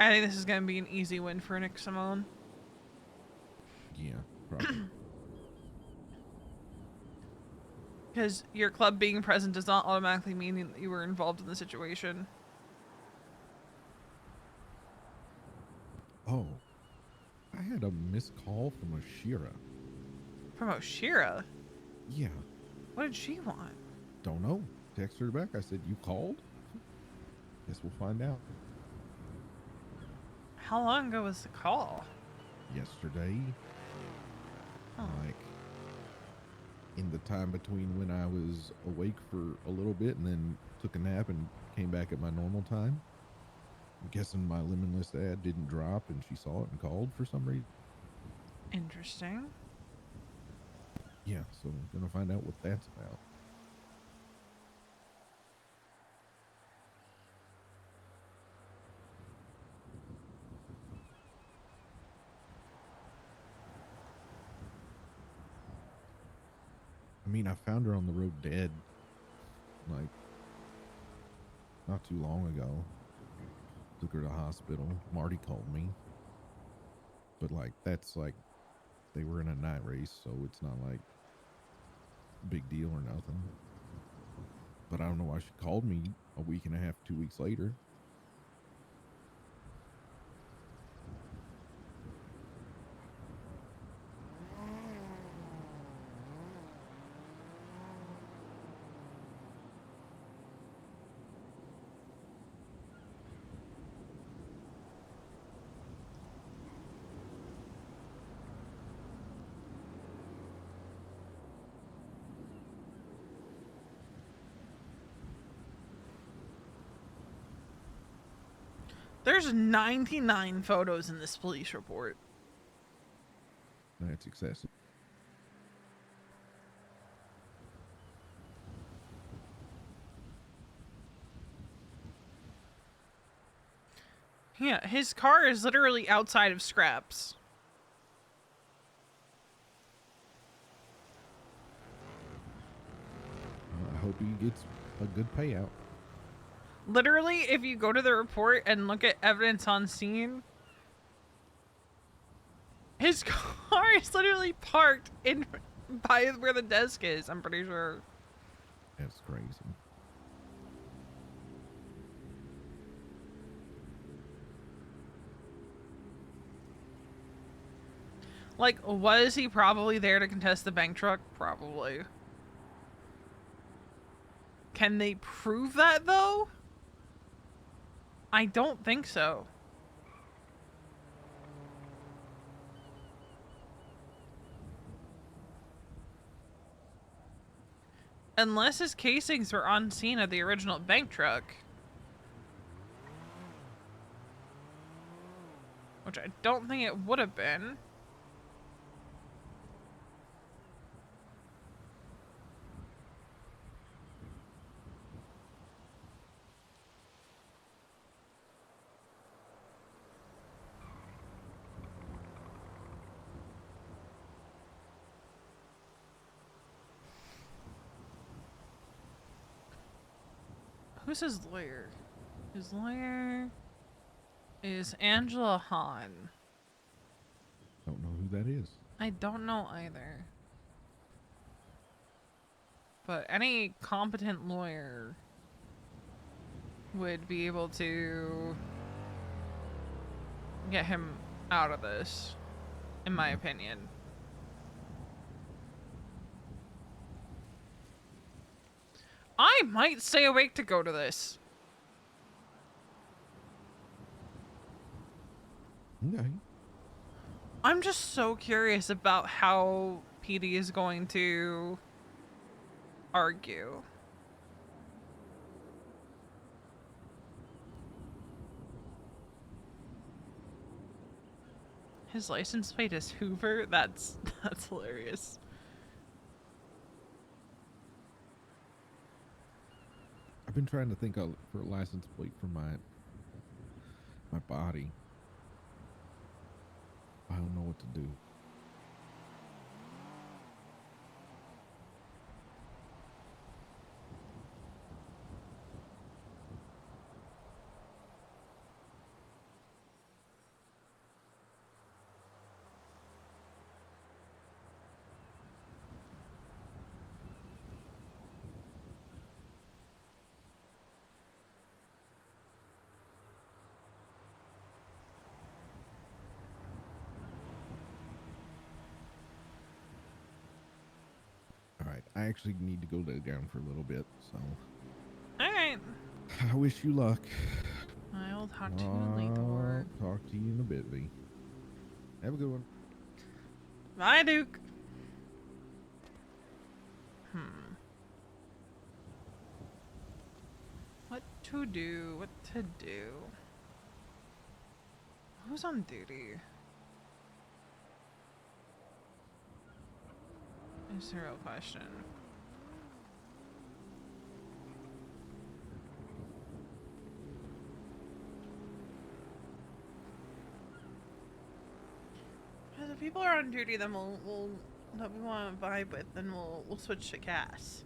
I think this is going to be an easy win for Nick Simone. Yeah, probably. Because your club being present does not automatically mean that you were involved in the situation. Oh, I had a missed call from Ashira. From Oshira? Yeah, What did she want? don't know. Text her back. I said, you called? Guess we'll find out. How long ago was the call? Yesterday, Oh. like in the time between when I was awake for a little bit and then took a nap and came back at my normal time. I'm guessing my Limitless ad didn't drop and she saw it and called for some reason. Interesting. Yeah, so I'm gonna find out what that's about. I mean, I found her on the road dead, like, not too long ago. Took her to the hospital. Marty called me. But, like, that's like, they were in a night race, so it's not like big deal or nothing. But I don't know why she called me a week and a half, 2 weeks later. There's 99 photos in this police report. That's excessive. Yeah, his car is literally outside of scraps. I hope he gets a good payout. Literally, if you go to the report and look at evidence on scene, his car is literally parked in by where the desk is, I'm pretty sure. That's crazy. Like, was he probably there to contest the bank truck? Probably. Can they prove that, though? I don't think so. Unless his casings were on scene of the original bank truck. Which I don't think it would have been. Who's his lawyer? His lawyer is Angela Hahn. Don't know who that is. I don't know either. But any competent lawyer would be able to get him out of this, in my opinion. I might stay awake to go to this. Okay. I'm just so curious about how PD is going to argue. His license plate is Hoover? That's hilarious. I've been trying to think of for a license plate for my body. I don't know what to do. I actually need to go lay down for a little bit, so. Alright. I wish you luck. I will talk to you later. Talk to you in a bit, V. Have a good one. Bye, Duke. What to do? What to do? Who's on duty? Is the real question. Because if people are on duty, then we'll that we want to vibe with, then we'll switch to Cass.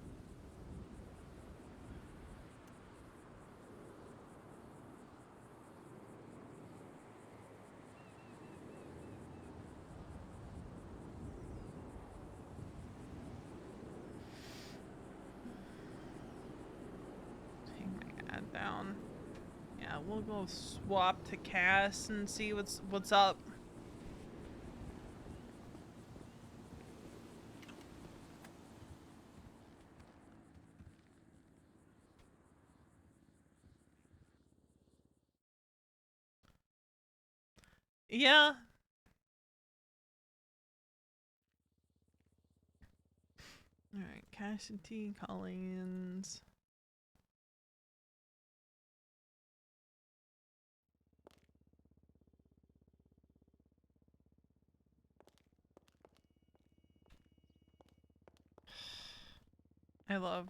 Take my ad down. Yeah, we'll go swap to Cass and see what's up. Yeah. Alright, Cassidy, Collins. I love.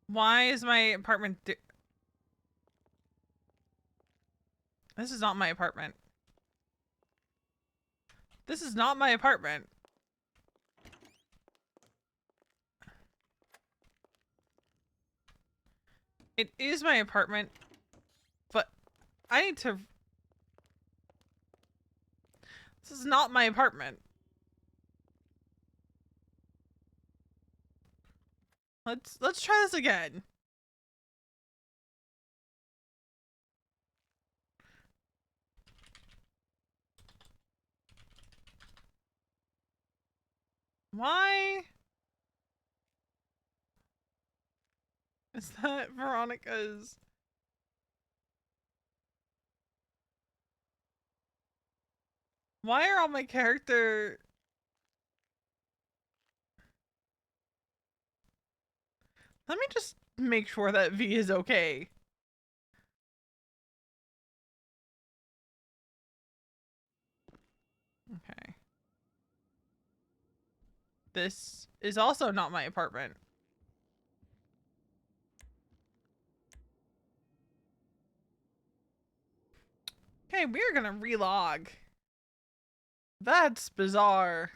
Why is my apartment This is not my apartment. This is not my apartment. It is my apartment, but I need to. This is not my apartment. Let's try this again. Why? Is that Veronica's? Why are all my character... Let me just make sure that V is okay. Okay. This is also not my apartment. Okay, we're gonna relog. That's bizarre.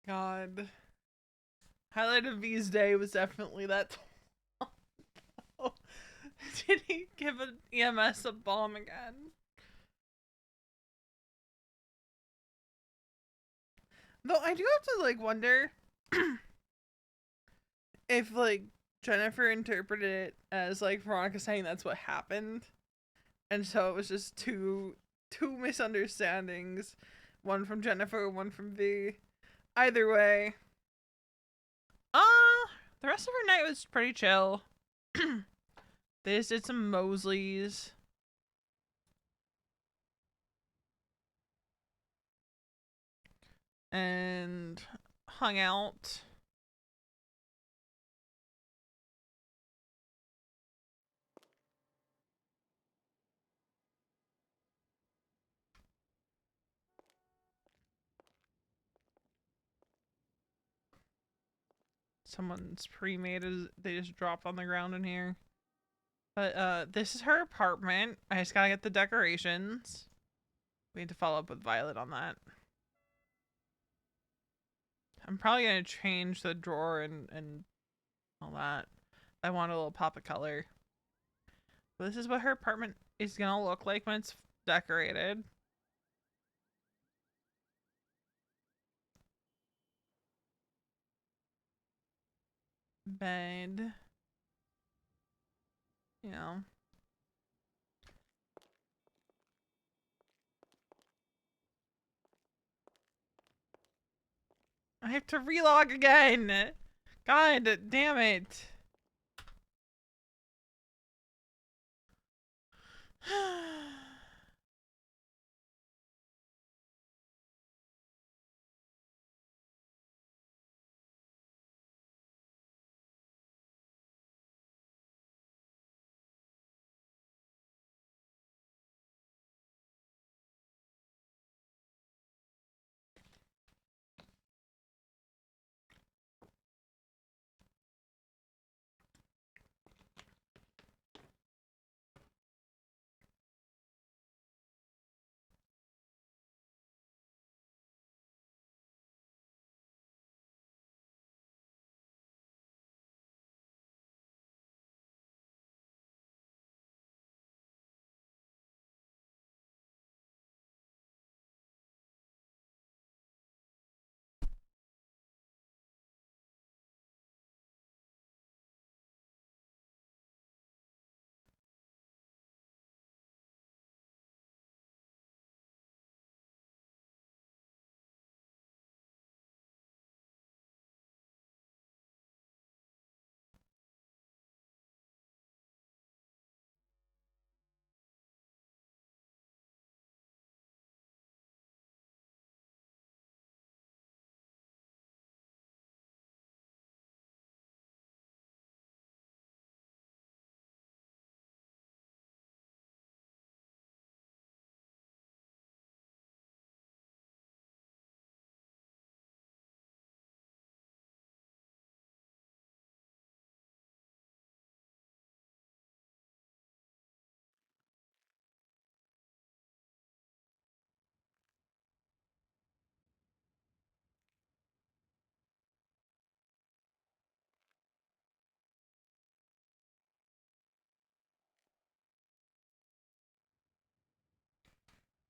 God. Highlight of V's day was definitely that. Did he give an EMS a bomb again? Though I do have to like wonder if like Jennifer interpreted it as like Veronica saying that's what happened, and so it was just two misunderstandings, one from Jennifer, one from V. Either way, The rest of her night was pretty chill. They just did some Mosleys. And hung out. Someone's pre-made is they just dropped on the ground in here. But this is her apartment. I just gotta get the decorations. We need to follow up with Violet on that. I'm probably gonna change the drawer and all that. I want a little pop of color. But this is what her apartment is gonna look like when it's decorated. Bed. You know. I have to relog again. God damn it.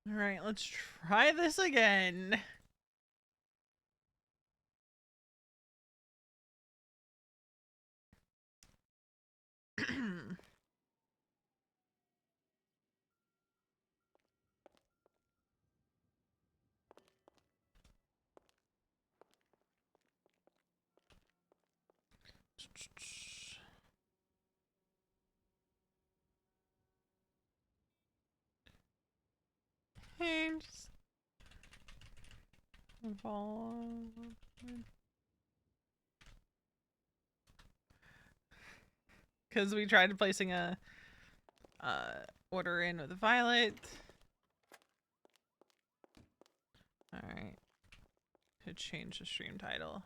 Alright, let's try this again. Hey, just because we tried placing a order in with Violet. Alright. Could change the stream title.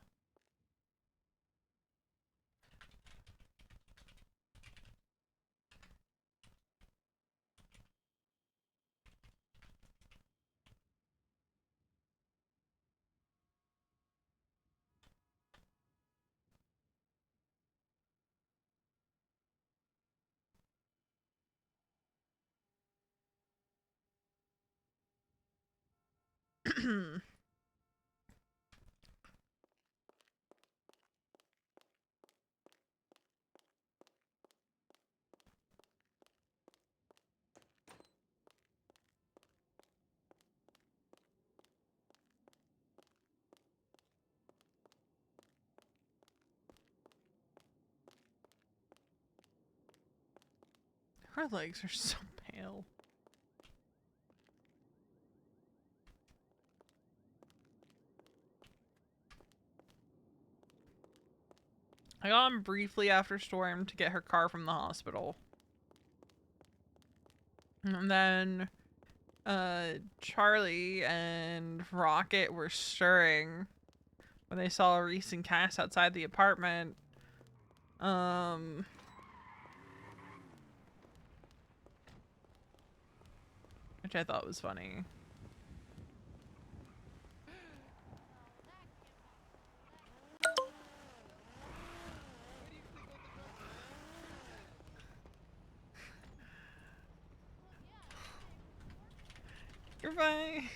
Her legs are so pale. I got him briefly after Storm to get her car from the hospital. And then Charlie and Rocket were stirring when they saw Reese and Cass outside the apartment. Which I thought was funny. You're fine.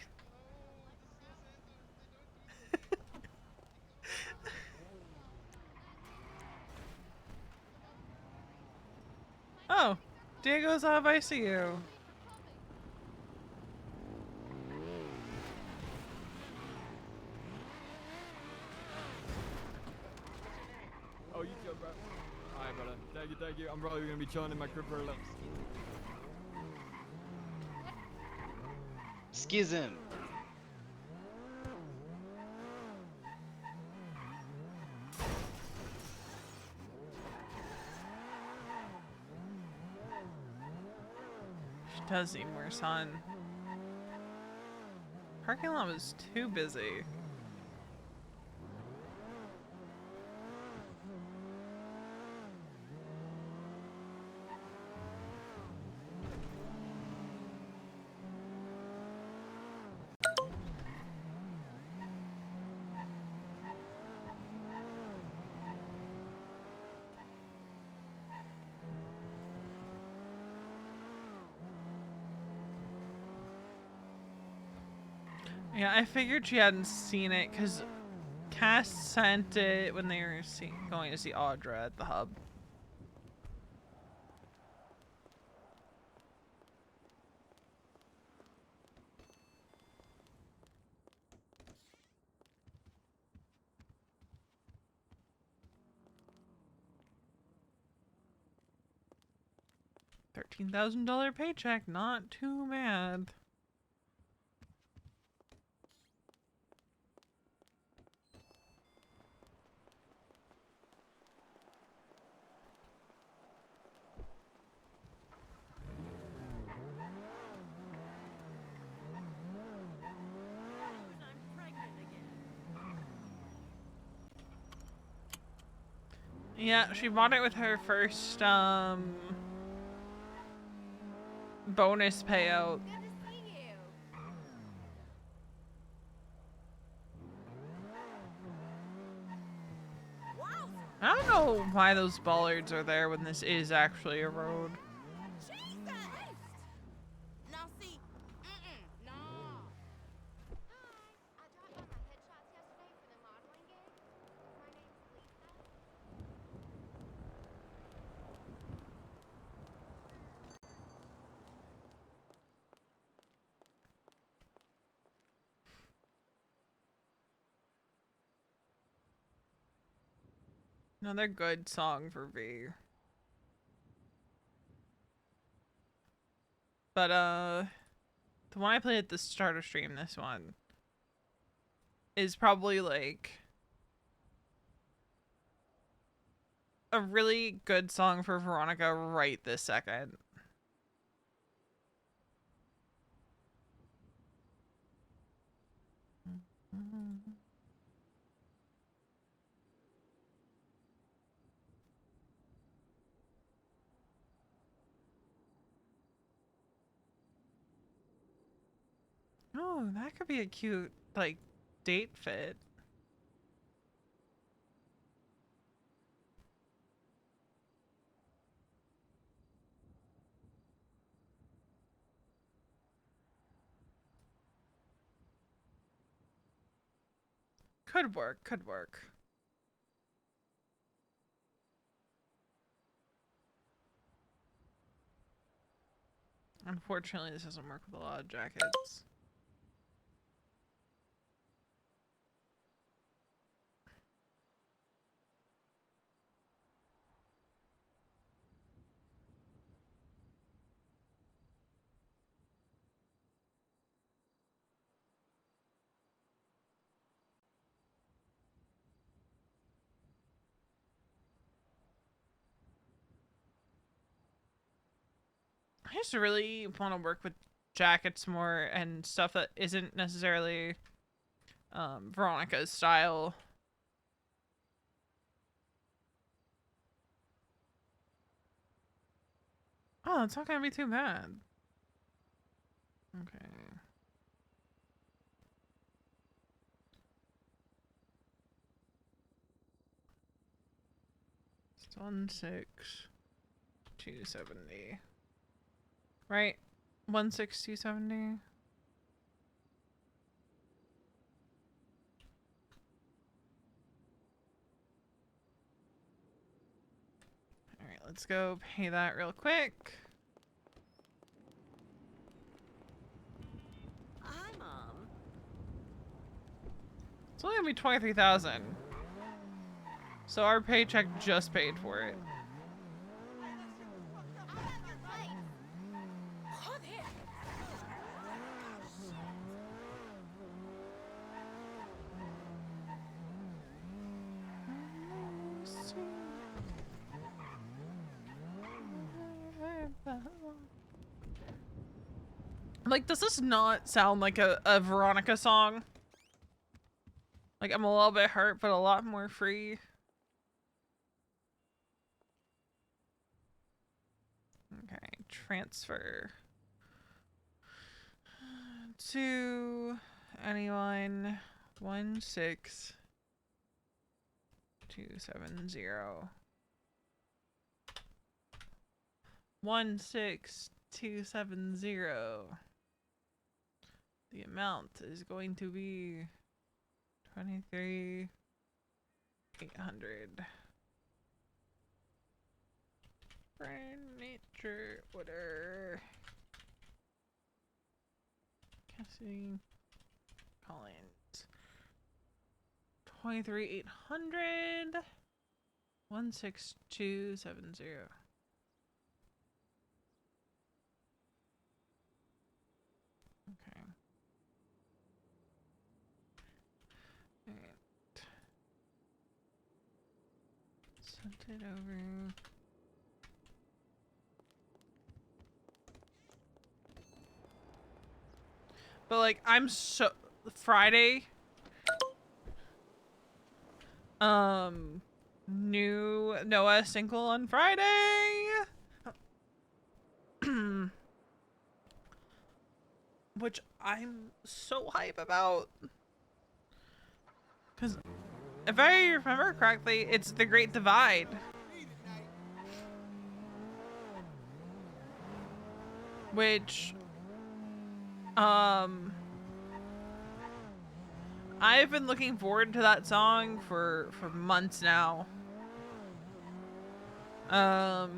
Oh, Diego's off ICU. Oh, you too, bro. Alright, brother. Thank you. I'm probably gonna be chilling in my crib for a little. Schism. She does seem worse, hon. Parking lot was too busy. Yeah, I figured she hadn't seen it because Cass sent it when they were going to see Audra at the hub. $13,000 paycheck, not too bad. Yeah, she bought it with her first bonus payout. Good to see you. Wow. I don't know why those bollards are there when this is actually a road. Jesus. Now see, no. Hi. I dropped by my headshots yesterday for the modeling gig. My name's Lisa. Another good song for V. But the one I played at the start of stream, this one, is probably like a really good song for Veronica right this second. Oh, that could be a cute, like, date fit. Could work, could work. Unfortunately, this doesn't work with a lot of jackets. I just really want to work with jackets more and stuff that isn't necessarily Veronica's style. Oh, it's not gonna be too bad. Okay. It's 16270. Right? 16270. Alright, let's go pay that real quick. Hi, Mom. It's only gonna be 23,000. So our paycheck just paid for it. I have your place. Oh, there. Like, does this not sound like a Veronica song? Like, I'm a little bit hurt, but a lot more free. Okay, transfer to anyone 16270. 16270. The amount is going to be 23,800. Furniture order. Cassidy. Collins. 23,800. 16270. Okay. Alright. Send it over. But like, I'm so Friday. New Noah single on Friday. Which I'm so hype about. Cause if I remember correctly, it's The Great Divide. Which I've been looking forward to that song for months now. I've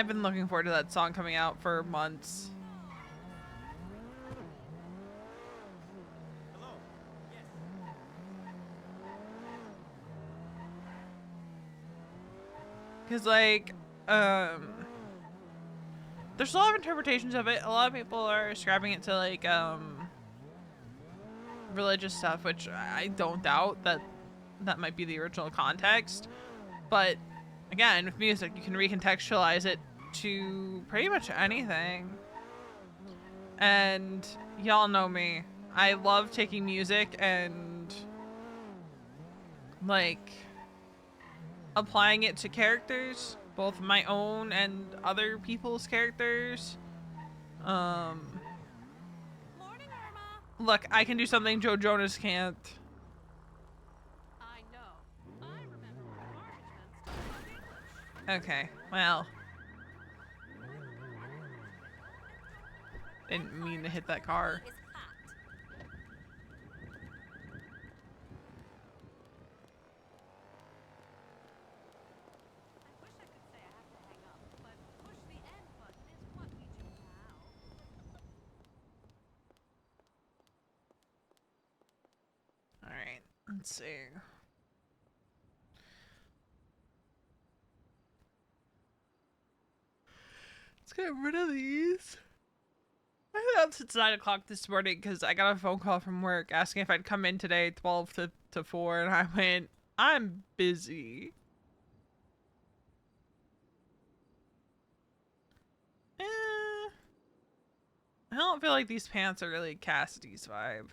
been looking forward to that song coming out for months. Hello. Yes. Cause like, there's a lot of interpretations of it. A lot of people are ascribing it to like, religious stuff, which I don't doubt that might be the original context. But again, with music, you can recontextualize it to pretty much anything. And y'all know me. I love taking music and like applying it to characters, both my own and other people's characters. Morning, Irma. Look, I can do something Joe Jonas can't. I know. I remember when Marchman studied English. Okay, well. Didn't mean to hit that car. Is hot. I wish I could say I have to hang up, but push the end button is what we do now. Alright, let's see. Let's get rid of these. I've been up since 9 o'clock this morning because I got a phone call from work asking if I'd come in today 12 to 4, and I went, I'm busy. I don't feel like these pants are really Cassidy's vibe.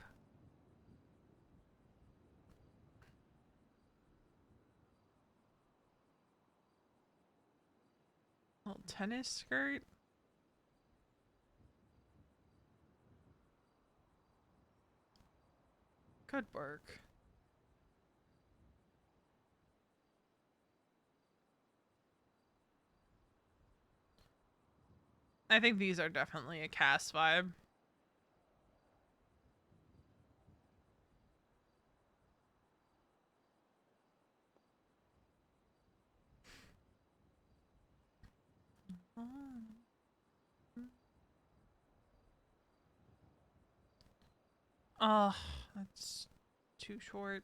Little tennis skirt. Good work. I think these are definitely a Cass vibe. Oh, that's too short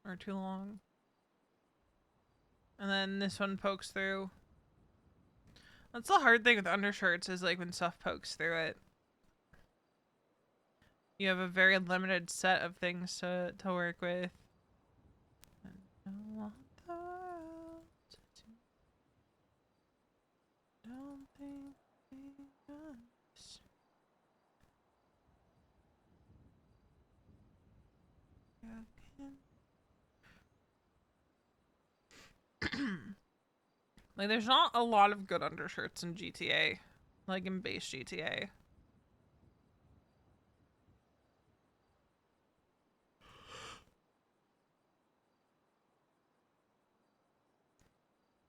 or too long. And then this one pokes through. That's the hard thing with undershirts is like when stuff pokes through it. You have a very limited set of things to work with. I don't want the world to don't think we understand. Like, there's not a lot of good undershirts in GTA. Like, in base GTA.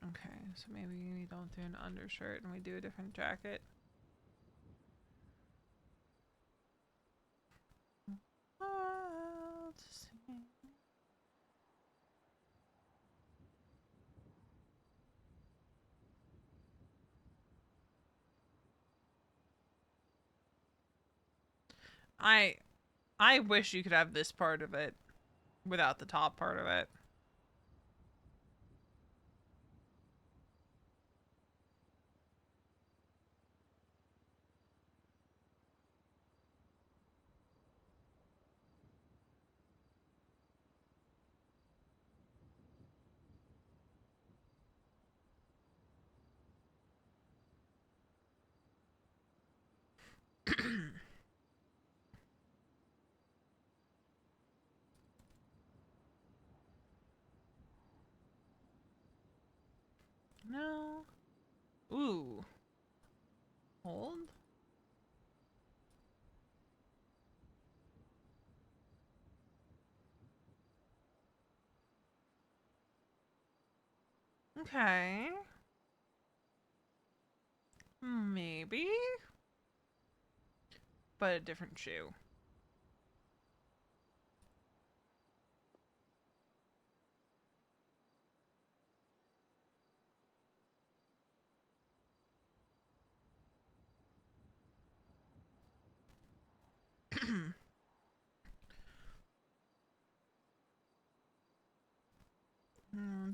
Okay, so maybe we don't do an undershirt and we do a different jacket. Wild to see. I wish you could have this part of it without the top part of it. No. Ooh. Hold. Okay. Maybe. But a different shoe.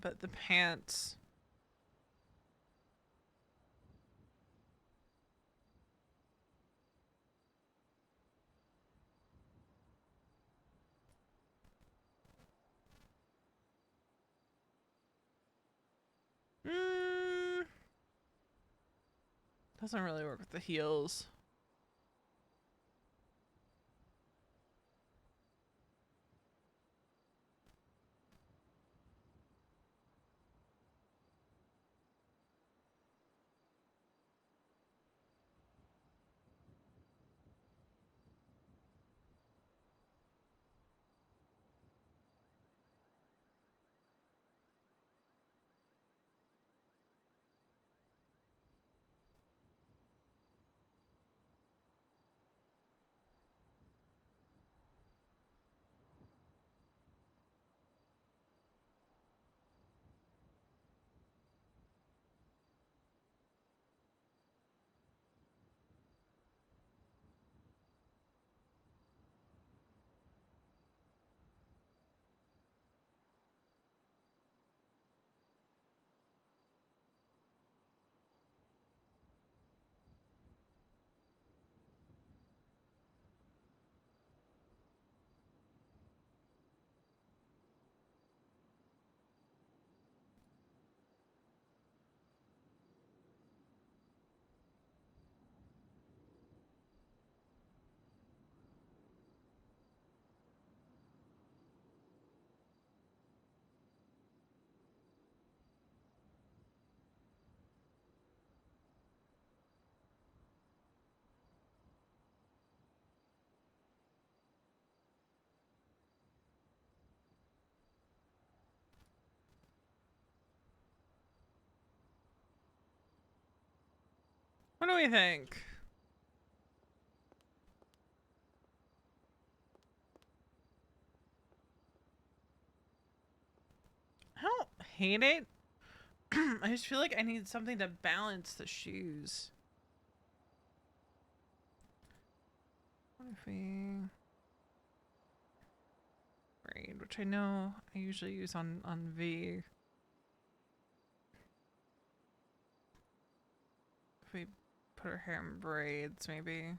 But the pants. Mm, doesn't really work with the heels. What do we think? I don't hate it. I just feel like I need something to balance the shoes. What if we braid, which I know I usually use on V. If we put her hair in braids, maybe.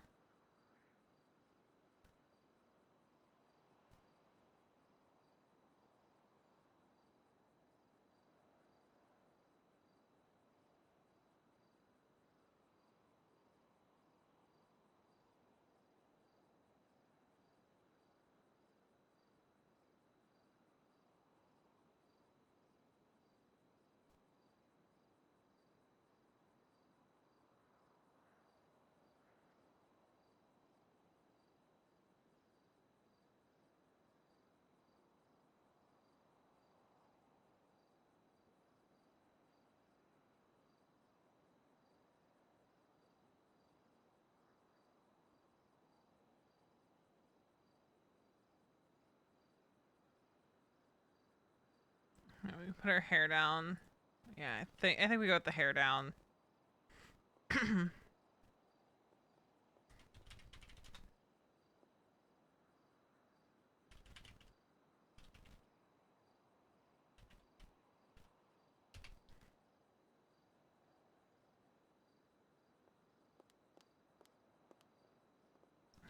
Yeah, we put her hair down. Yeah, I think we go with the hair down.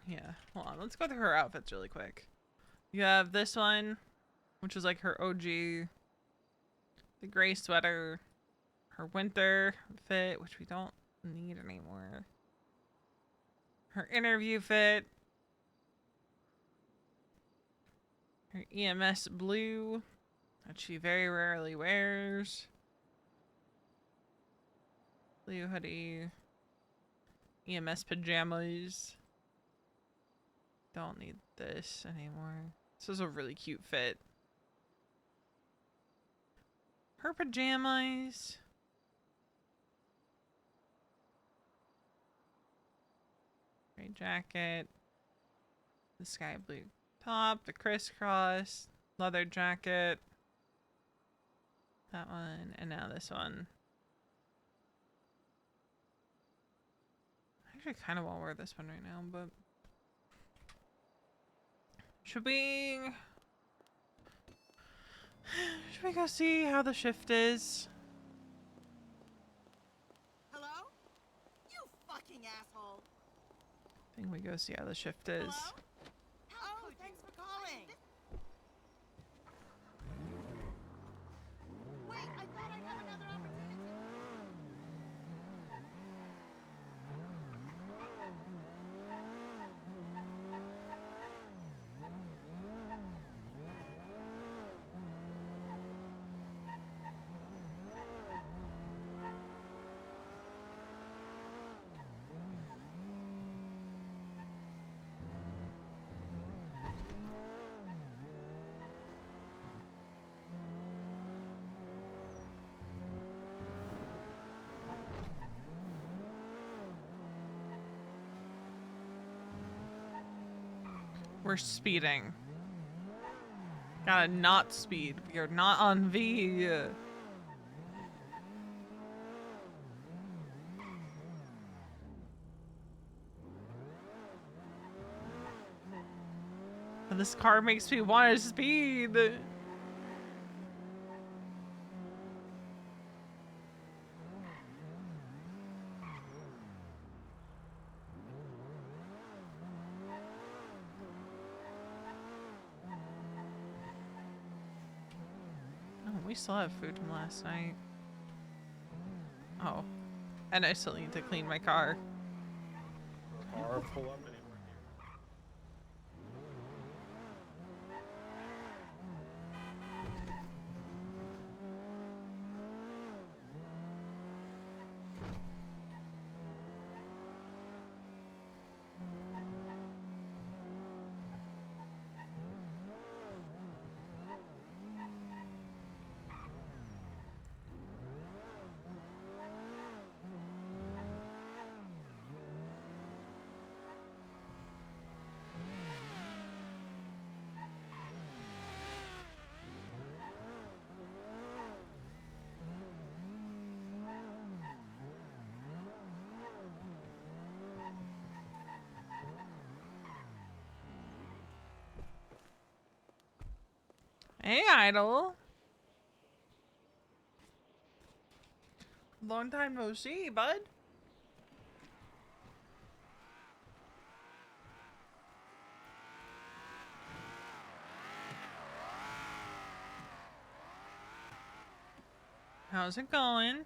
Yeah, hold on. Let's go through her outfits really quick. You have this one, which is like her OG. The gray sweater. Her winter fit, which we don't need anymore. Her interview fit. Her EMS blue, that she very rarely wears. Blue hoodie. EMS pajamas. Don't need this anymore. This is a really cute fit. Her pajamas. Gray jacket. The sky blue top. The crisscross. Leather jacket. That one. And now this one. I actually kind of want to wear this one right now, but... Should we go see how the shift is? Hello? You fucking asshole. I think we go see how the shift is. Hello? Oh, thanks for calling. Wait, I thought I'd have another opportunity. We're speeding. Gotta not speed. We are not on V. And this car makes me want to speed. Oh, we still have food from last night. Oh. And I still need to clean my car. Car pull up anywhere Hey, Idol. Long time no see, bud. How's it going?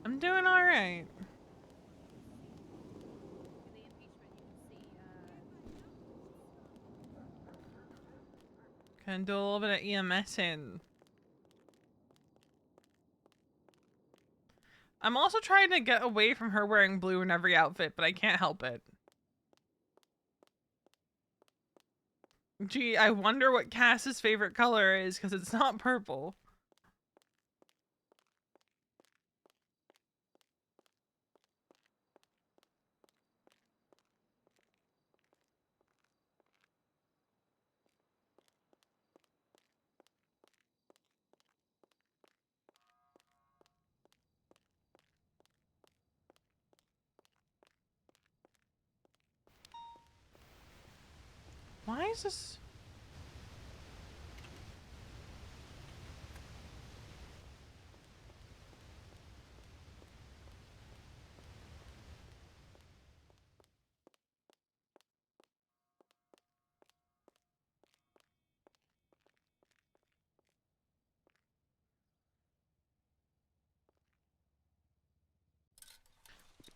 I'm doing all right. The impeachment, you can see, Can do a little bit of EMS in. I'm also trying to get away from her wearing blue in every outfit, but I can't help it. Gee, I wonder what Cass's favorite color is, because it's not purple. Why is this?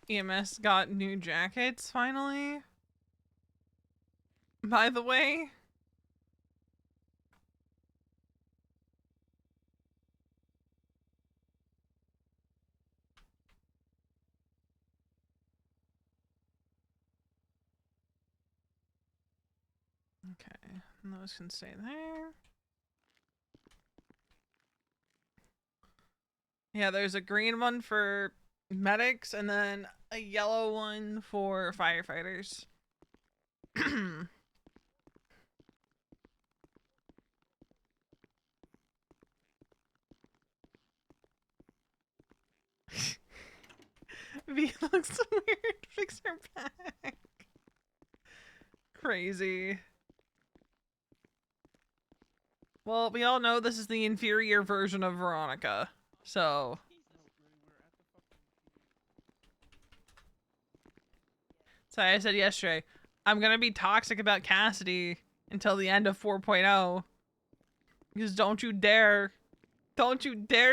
EMS got new jackets finally. By the way. Okay, and those can stay there. Yeah, there's a green one for medics and then a yellow one for firefighters. V looks weird. Fix her back. Crazy. Well, we all know this is the inferior version of Veronica, so. So I said yesterday, I'm gonna be toxic about Cassidy until the end of 4.0. Because don't you dare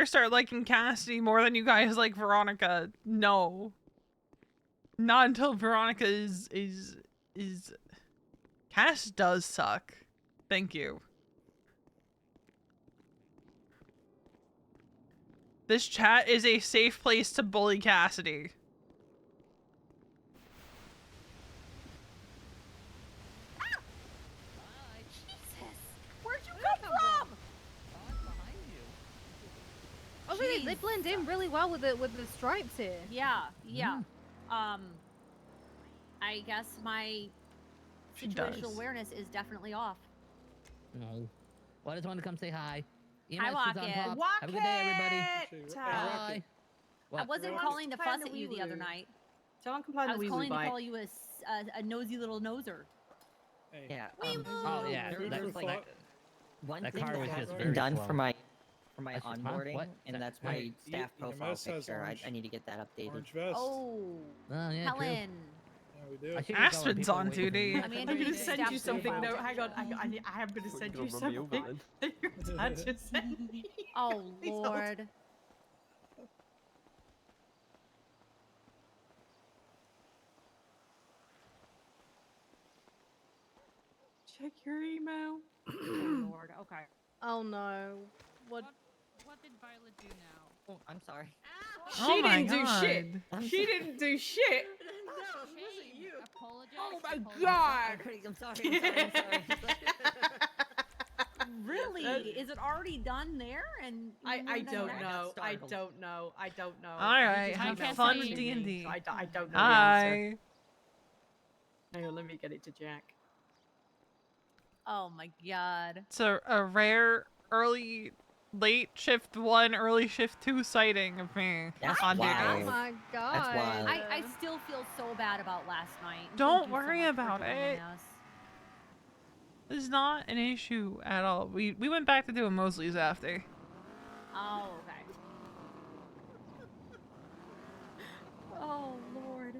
start liking Cassidy more than you guys like Veronica. No. Not until Veronica is Cass does suck. Thank you. This chat is a safe place to bully Cassidy. Jesus! Where'd you come from? Oh, they blend in really well with the stripes here. Yeah, yeah. I guess my She situational does. awareness is definitely off. No. Well, I just wanted to come say hi. Hi, EMS is on Rocket. top. Have a good day, everybody. Bye. I What? wasn't Someone calling to fuss complained at the you the other wee-woo. night. Someone complained I the was wee calling to bite. call you a nosy little noser. Yeah. Oh yeah. One that thing car that was hasn't just been very done slow. for my That's just- huh? onboarding, What? and that's Hey, my staff EMS profile has picture. orange- I need to get that updated. Orange vest. Oh, Oh yeah. Helen. Yeah, we do. I should get going. Aspen's People on waiting for me. duty. I mean, I'm gonna you send staff you something. profile No, hang on. I am gonna send you something. that your dad just sent me. Oh Please hold. Lord. Check your email. Oh Lord. Okay. Oh no. What? What did Violet do now? Oh, I'm sorry. Oh She my didn't do shit. I'm She sorry. didn't do shit. No, it wasn't you. Apologize. Oh my apologize. god. I'm sorry. I'm sorry. I'm sorry. Really? Is it already done there? And I don't I got know. I startled. don't know. I don't know. All He right, just have emailed fun that with to D and me, D. so I don't know the answer. Hi. Hang on, let me get it to Jack. Oh my god. It's a rare late shift 1, early shift 2 sighting of me That's on duty. wild. Oh my god. That's wild. I still feel so bad about last night. Don't Thank you so worry much for about joining it. us. This is not an issue at all. We went back to doing Mosley's after. Oh, okay. Oh, Lord.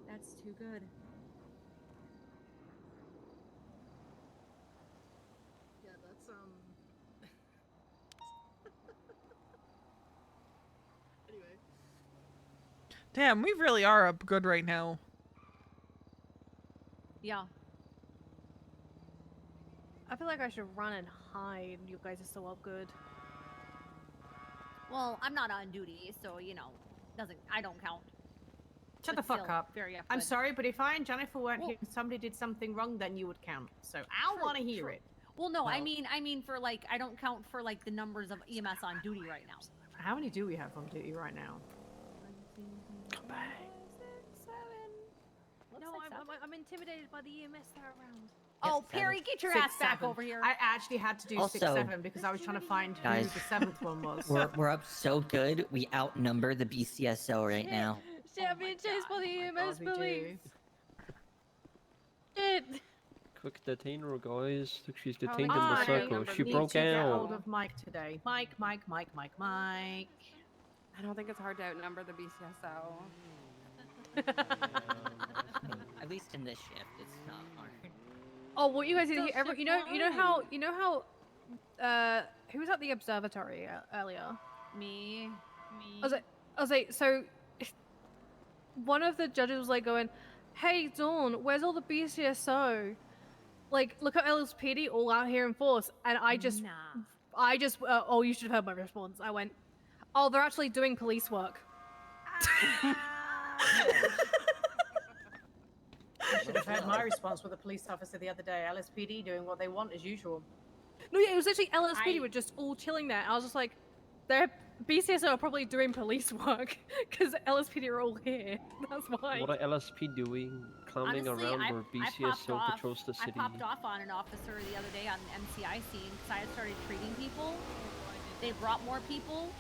That's too good. Yeah, that's Anyway. Damn, we really are up good right now. Yeah. I feel like I should run and hide. You guys are so up good. Well, I'm not on duty, so I don't count. Shut But the fuck still, up. very I'm good. sorry, but if I and Jennifer weren't Well- here and somebody did something wrong, then you would count. So I True, want to hear true. it. Well, no, I Well- mean for like I don't count for like the numbers of EMS on duty right now. How many do we have on duty right now? Come back. No, I'm intimidated by the EMS that are around. Oh, Yes, Perry, seven. get your 6, ass back 7. over here. I actually had to do 6, Also- 7 because I was trying to find who Guys. the 7th one was. We're up so good. We outnumber the BCSO right now. Shit, I'm being chased by the EMS God, we police. do. Shit. Quick detain her, guys. She's How detained in many the I circle. She need broke to get out. hold of Mike today. Mike. I don't think it's hard to outnumber the BCSO. At least in this shift, it's not hard. Oh, what you guys did Still here? shift You know how who was at the observatory earlier? Me. I was like, so one of the judges was like going, "Hey Dawn, where's all the BCSO? Like, look at LSPD all out here in force." And I just, oh, you should have heard my response. I went, "Oh, they're actually doing police work." You should have heard my response with a police officer the other day. LSPD doing what they want as usual. No, yeah, it was actually LSPD were just all chilling there. I was just like, their BCSO are probably doing police work because LSPD are all here. That's why. What are LSP doing? Clowning Honestly, around I where popped BCSO off- patrols the city. I popped off on an officer the other day on an MCI scene because I had started treating people. They brought more people,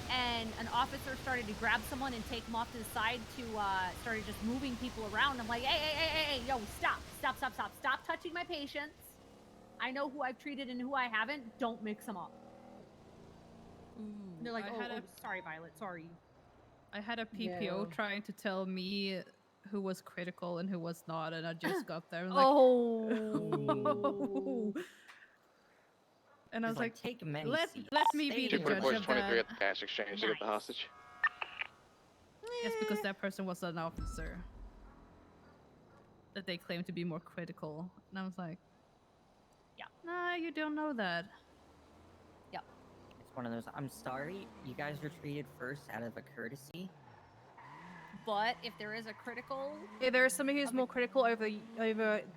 and an officer started to grab someone and take them off to the side to started just moving people around. I'm like, hey, yo, stop touching my patients. I know who I've treated and who I haven't. Don't mix them up. And they're like, sorry, Violet, sorry. I had a PPO Yeah. trying to tell me who was critical and who was not, and I just got there and like, Oh. and I was like, take many let seats. me be the Stay judge there. of that. at the cash exchange to get the hostage. Yes, because that person was an officer that they claimed to be more critical, and I was like, yeah, nah, you don't know that. It's one of those. I'm sorry, you guys were treated first out of a courtesy. But if there is a critical, If there is somebody who's more critical over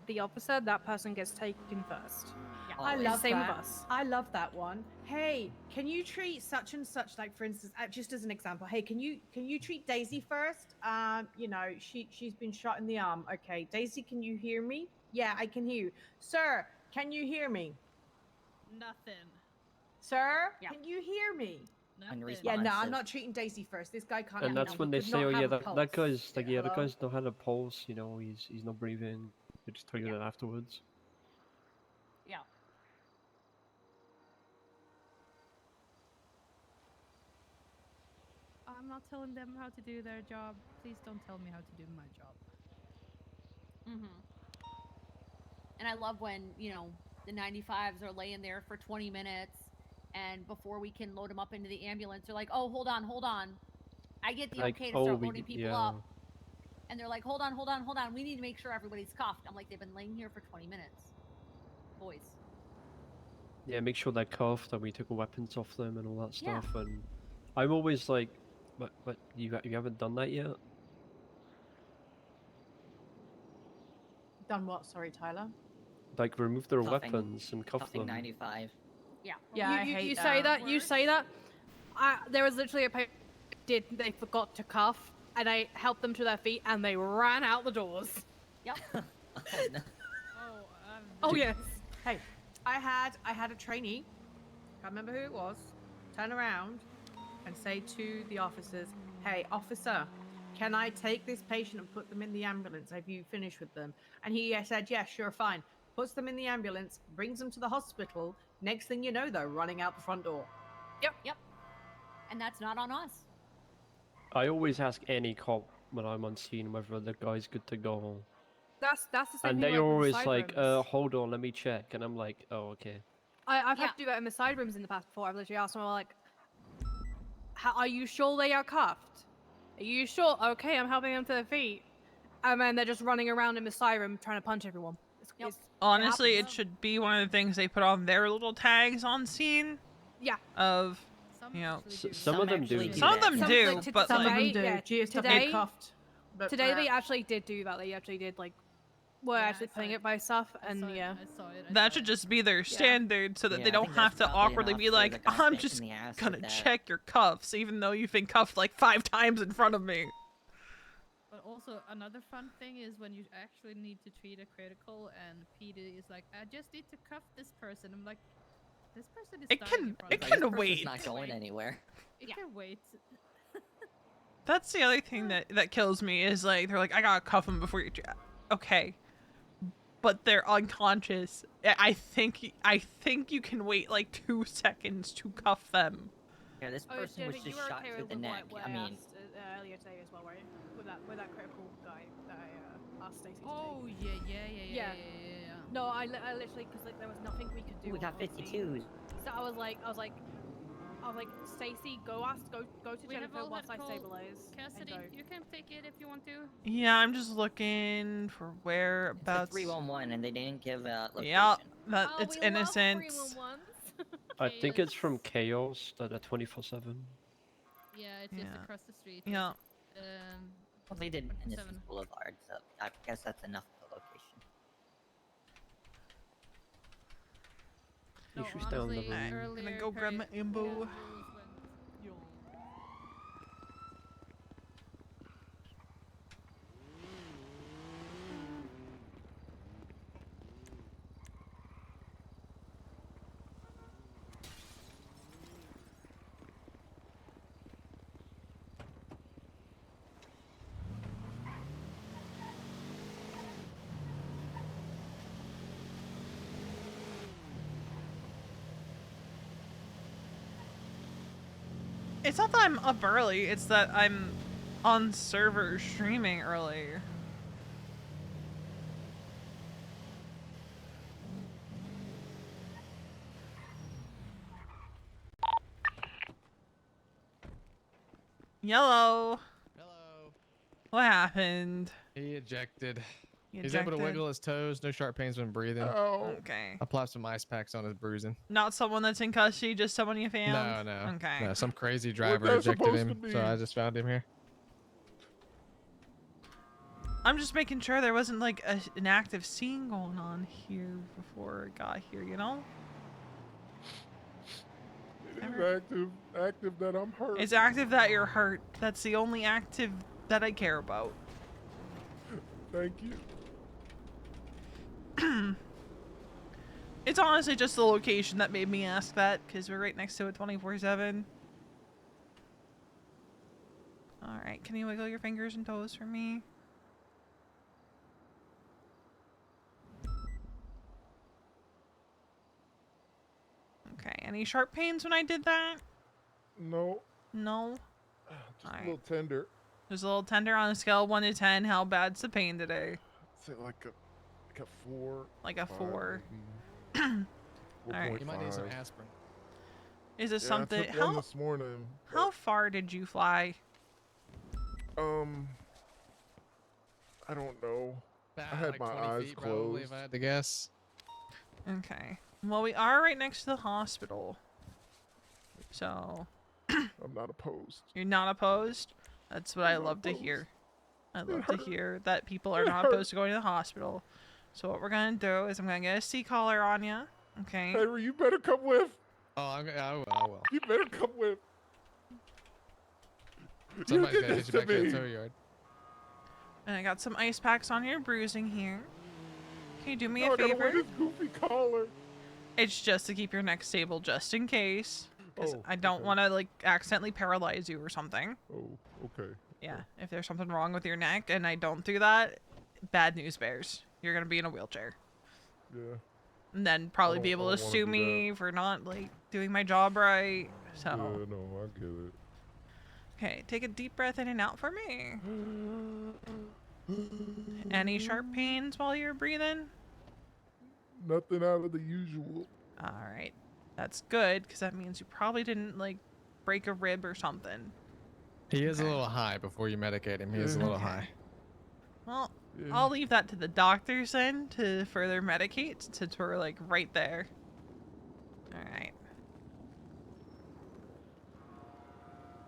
the officer, that person gets taken first. yeah. I It's love same that. with us. I love that one. Hey, can you treat such and such, like for instance, just as an example, hey, can you treat Daisy first? She's been shot in the arm. Okay, Daisy, can you hear me? Yeah, I can hear you. Sir, can you hear me? Nothing. Sir, Yeah. can you hear me? Nothing. Yeah, no, I'm Responsive. not treating Daisy first. This guy can't. And you that's know, when he they could say, not oh have yeah, a that pulse. guy's like, yeah, the hello? guy's not had a pulse. You know, he's not breathing. They just tell you that afterwards. Yeah. I'm not telling them how to do their job. Please don't tell me how to do my job. And I love when, the 95s are laying there for 20 minutes, and before we can load them up into the ambulance, they're like, oh, hold on. I get the Like, okay to oh, start we- loading people yeah. up. And they're like, hold on. We need to make sure everybody's cuffed. I'm like, they've been laying here for 20 minutes. Boys. Yeah, make sure they're cuffed and we took the weapons off them and all that Yeah. stuff. And I'm always like, But you haven't done that yet? Done what? Sorry, Tyler. Like remove their Cuffing. weapons and cuff Cuffing them. 95. Yeah. Yeah, I hate you that. say that. You say that. There was literally a patient they forgot to cuff, and I helped them to their feet, and they ran out the doors. Yep. Oh, no. Oh yes. Hey, I had a trainee. Can't remember who it was. Turn around and say to the officers, "Hey, officer, can I take this patient and put them in the ambulance? Have you finished with them?" And he said, "Yeah, sure, fine." Puts them in the ambulance, brings them to the hospital. Next thing you know, they're running out the front door. Yep. And that's not on us. I always ask any cop when I'm on scene whether the guy's good to go. That's the same And thing. they're Like with the always side like, rooms. hold on, let me check. And I'm like, oh, okay. I've had to do that in the side rooms in the past before. I've literally asked them, like, are you sure they are cuffed? Are you sure? Okay, I'm helping them to their feet. And then they're just running around in the side room trying to punch everyone. Honestly, it should be one of the things they put on their little tags on scene. Yeah. Of, you know, Some of them do. Some of them do, but some like, of them do. Yeah, GSW today, cuffed. But today they actually did do that. They actually did were actually putting it by stuff, and yeah. that should just be their standard so that Yeah, they I don't think have that's to probably awkwardly enough be for the like, guy I'm bit just in the ass gonna with that. check your cuffs, even though you've been cuffed like 5 times in front of me. But also another fun thing is when you actually need to treat a critical and PD is like, I just need to cuff this person. I'm like, this person is dying in front It of can me. wait. Not going anywhere. It can wait. That's the other thing that kills me is like they're like, I gotta cuff them before you. Okay, but they're unconscious. I think you can wait like 2 seconds to cuff them. Yeah, this person was just shot through the neck. I mean, earlier today as well, right? With that critical guy that I asked Stacey. Oh yeah. No, I literally because there was nothing we could do. we got on scene. 52s. So I was like, Stacey, go to We have Jennifer all whilst I had call. stabilize. Cassidy, you can take it if you want to. Yeah, I'm just looking for whereabouts. 311, and they didn't give a location. Yeah, that Oh, it's we love innocent. 311s. I think it's from Chaos, that are 24/7. Yeah, it's just across the street. Yeah. Well, they did 27. Innocence Boulevard, so I guess that's enough of a location. No, Issues down the honestly, road. I'm gonna earlier go grab my period- ambo. rules went- It's not that I'm up early, it's that I'm on server streaming early. Yellow. Hello. What happened? He ejected. He He's able to ejected? wiggle his toes. No sharp pains when breathing. Oh. Okay. Apply some ice packs on his bruising. Not someone that's in custody, just someone you found? No. Okay. No, some crazy driver that ejected supposed him, to be? so I just found him here. I'm just making sure there wasn't like an active scene going on here before it got here, you know? It is active that I'm hurt. It's active that you're hurt. That's the only active that I care about. Thank you. It's honestly just the location that made me ask that, because we're right next to it 24/7. Alright, can you wiggle your fingers and toes for me? Okay, any sharp pains when I did that? No. No? Just a little tender. There's a little tender on a scale of 1 to 10. How bad's the pain today? Say like a 4. Like a 4. Alright. You might need some aspirin. Is this Yeah, something? I took one this morning. How far did you fly? I don't know. I had like my 20 eyes feet probably, closed. if I had to guess. Okay. Well, we are right next to the hospital. So. I'm not opposed. You're not opposed? That's what I love to hear. I love to hear that people are not opposed to going to the hospital. So what we're gonna do is I'm gonna get a C-collar on you. Okay. Henry, you better come with. Oh, I will. You better come with. Somebody's You gonna did get you this back to to the me. tow yard. And I got some ice packs on your bruising here. Can you do me No, a I gotta wear favor? this goofy collar. It's just to keep your neck stable just in case. Because Oh, I don't okay. want to like accidentally paralyze you or something. Oh, okay. Yeah, if there's something wrong with your neck and I don't do that, bad news bears. You're gonna be in a wheelchair. Yeah. And then probably be I able don't to wanna sue do me for not like doing my job right. So Yeah, no, I get it. okay, take a deep breath in and out for me. Any sharp pains while you're breathing? Nothing out of the usual. Alright. That's good, because that means you probably didn't like break a rib or something. He is a little high before you medicate him. He is a little high. Well, Yeah. I'll leave that to the doctors then to further medicate since we're like right there. Alright.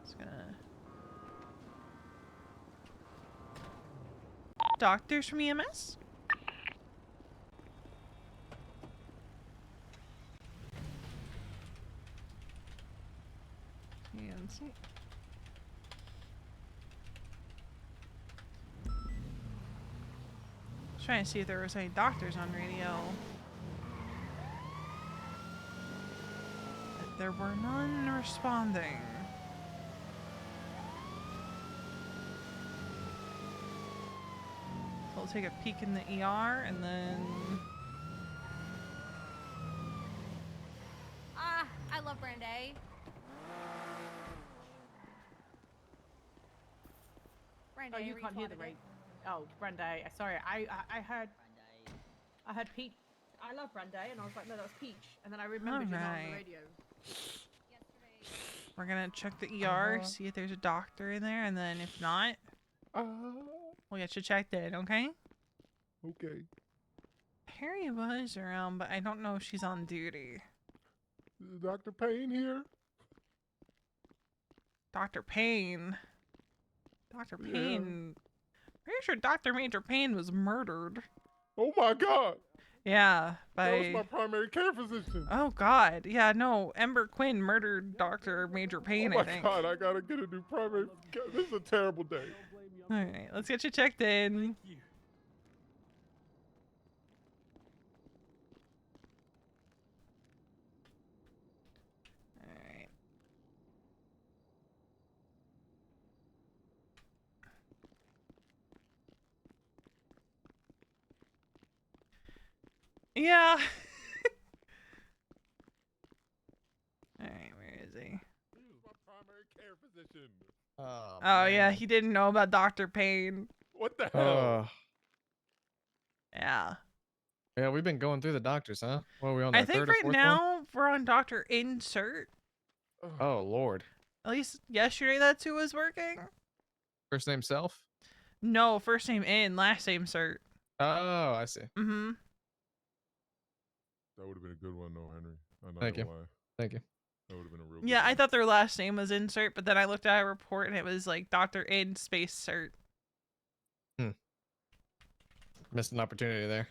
Just gonna... Doctors from EMS? EMC. Trying to see if there was any doctors on radio. But there were none responding. So I'll take a peek in the ER and then... Ah, I love Brandy. Oh, you can't hear the radio. Oh, Brandy. Sorry, I heard. I heard Peach. I love Brandy, and I was like, no, that was Peach. And then I remembered you're not on the Alright. radio. We're gonna check the ER, see if there's a doctor in there, and then if not, we'll get you checked in, okay? Okay. Harry was around, but I don't know if she's on duty. Is Dr. Payne here? Dr. Payne. Dr. Yeah. Payne. Pretty sure Dr. Major Payne was murdered. Oh my God. Yeah, by... That was my primary care physician. Oh God, yeah, no, Ember Quinn murdered Dr. Major Payne, Oh I my think. God, I gotta get a new primary care. This is a terrible day. Alright, let's get you checked in. Alright. Yeah. Alright, where is he? This is my primary care physician. Oh yeah, he didn't know about Dr. Payne. What the hell? Yeah. Yeah, we've been going through the doctors, huh? What are we on I the think third or right fourth now we're on Dr. Insert. one? Oh Lord. At least yesterday that's who was working. First name Self? No, first name in, last name Cert. Oh, I see. Mm-hmm. That would have been a good one, though, Henry. I'm not Thank gonna you. lie. Thank you. That would have been a real. Yeah, good I one. thought their last name was Insert, but then I looked at a report and it was like Dr. In space Cert. Missed an opportunity there.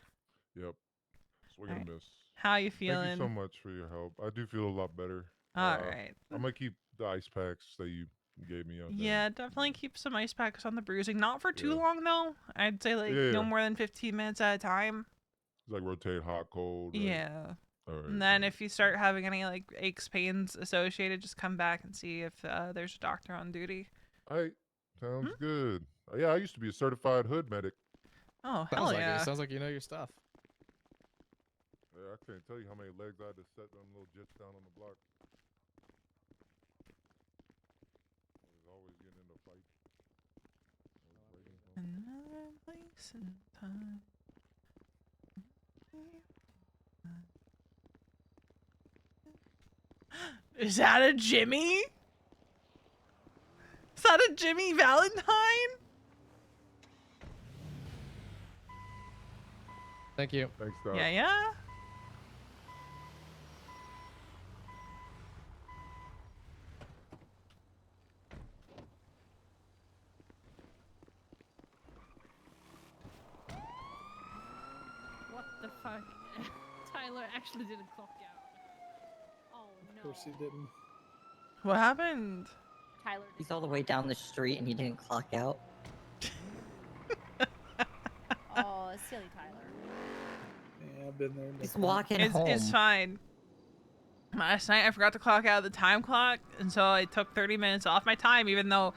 Yep. Swing Alright. and miss. How you Thank feeling? you so much for your help. I do feel a lot better. Alright. I'm gonna keep the ice packs that you gave me out there. Yeah, definitely keep some ice packs on the bruising. Not for too Yeah. long though. I'd say like Yeah. no more than 15 minutes at a time. It's like rotate hot, cold. Right? Yeah. All right. And then if you start having any like aches, pains associated, just come back and see if there's a doctor on duty. All right. Sounds good. Yeah, I used to be a certified hood medic. Oh, hell Sounds like yeah. it. Sounds like you know your stuff. Yeah, I can't tell you how many legs I had to set them little jets down on the block. I was always getting into fights. Another place and time. Is that a Jimmy? Is that a Jimmy Valentine? Thank you. Thanks, Doc. Yeah, yeah. fuck. Tyler actually didn't clock out. Oh no. Of course he didn't. What happened? Tyler. He's all the way down the street and he didn't clock out. Oh, silly Tyler. Yeah, I've been there. He's walking It's home. fine. Last night I forgot to clock out of the time clock, and so I took 30 minutes off my time, even though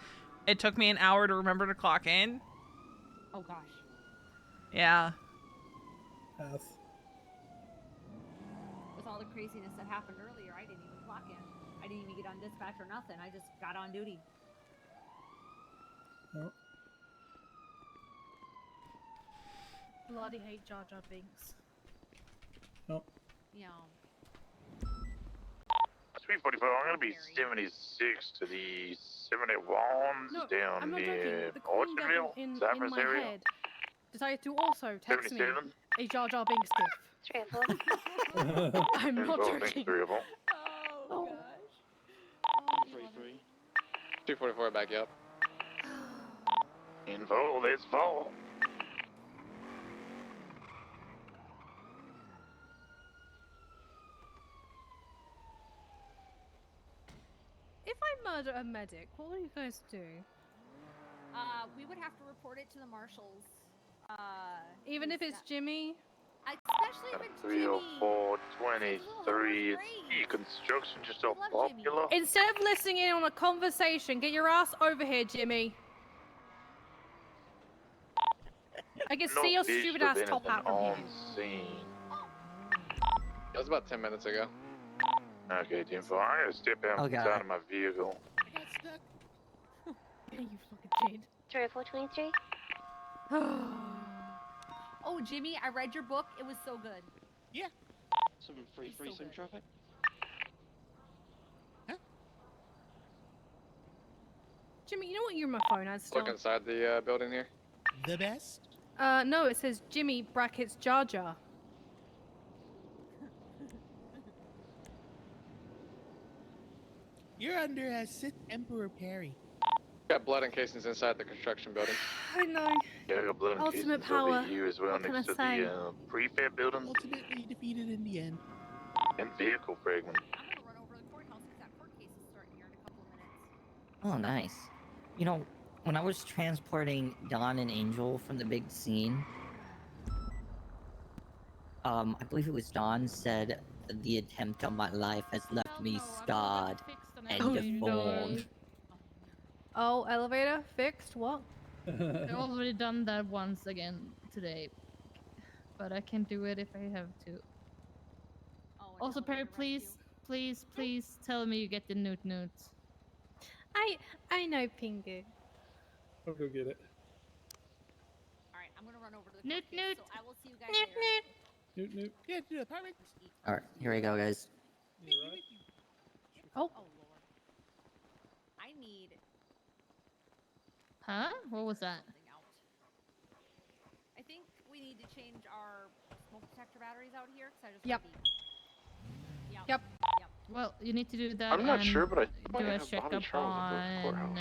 it took me an hour to remember to clock in. Oh gosh. Yeah. Path. With all the craziness that happened earlier, I didn't even clock in. I didn't even get on dispatch or nothing. I just got on duty. Oh. Bloody hate Jar Jar Binks. Oh. Yeah. 344, I'm gonna be 76 to the 71s No, down I'm not joking. near The corn devil Orchardville, in Cypress my area. head decided to also text me 77? a Jar Jar Binks gif. I'm not joking. 3 of them. Oh gosh. 3-3. 244 back up. Info, let's fall. If I murder a medic, what will you guys do? We would have to report it to the marshals. Even if it's Jimmy? Especially if it's 304, 23, it's construction just off Popular. Instead of listening in on a conversation, get your ass over here, Jimmy. I can see your stupid ass top hat from here. Scene. That was about 10 minutes ago. Okay, Team 4, I'm gonna step out outside of my vehicle. Yeah, you fucking did. 30423. Oh, Jimmy, I read your book. It was so good. Yeah. 733, same traffic. Jimmy, you know what you're my phone as still? Look inside the building here. The best? No, it says Jimmy brackets Jar Jar. You're under a Sith Emperor Perry. Got blood and casings inside the construction building. I know. Yeah, I got blood and Ultimate cases over power. here as well What can next I to say? the prefab building Ultimately defeated in the end. and vehicle fragment. I'm gonna run over to the courthouse because that court case is starting here in a couple of minutes. Oh, nice. You know, when I was transporting Don and Angel from the big scene, I believe it was Don said the attempt on my life has left me scarred and deformed. Oh, elevator fixed? What? I've already done that once again today, but I can do it if I have to. Also, Perry, please tell me you get the newt. I know, Pingu. I'll go get it. Alright, I'm gonna run over to the Newt, court case, newt. so I will see you guys later. Noot, noot. Yeah, do the apartment. Alright, here we go, guys. Oh. Oh lord. I need Huh? What was that? something out. I think we need to change our smoke detector batteries out here because I just Yep. Yep. Well, you need to do that. I'm not and sure, but I do a have Bobby checkup Charles at the on courthouse.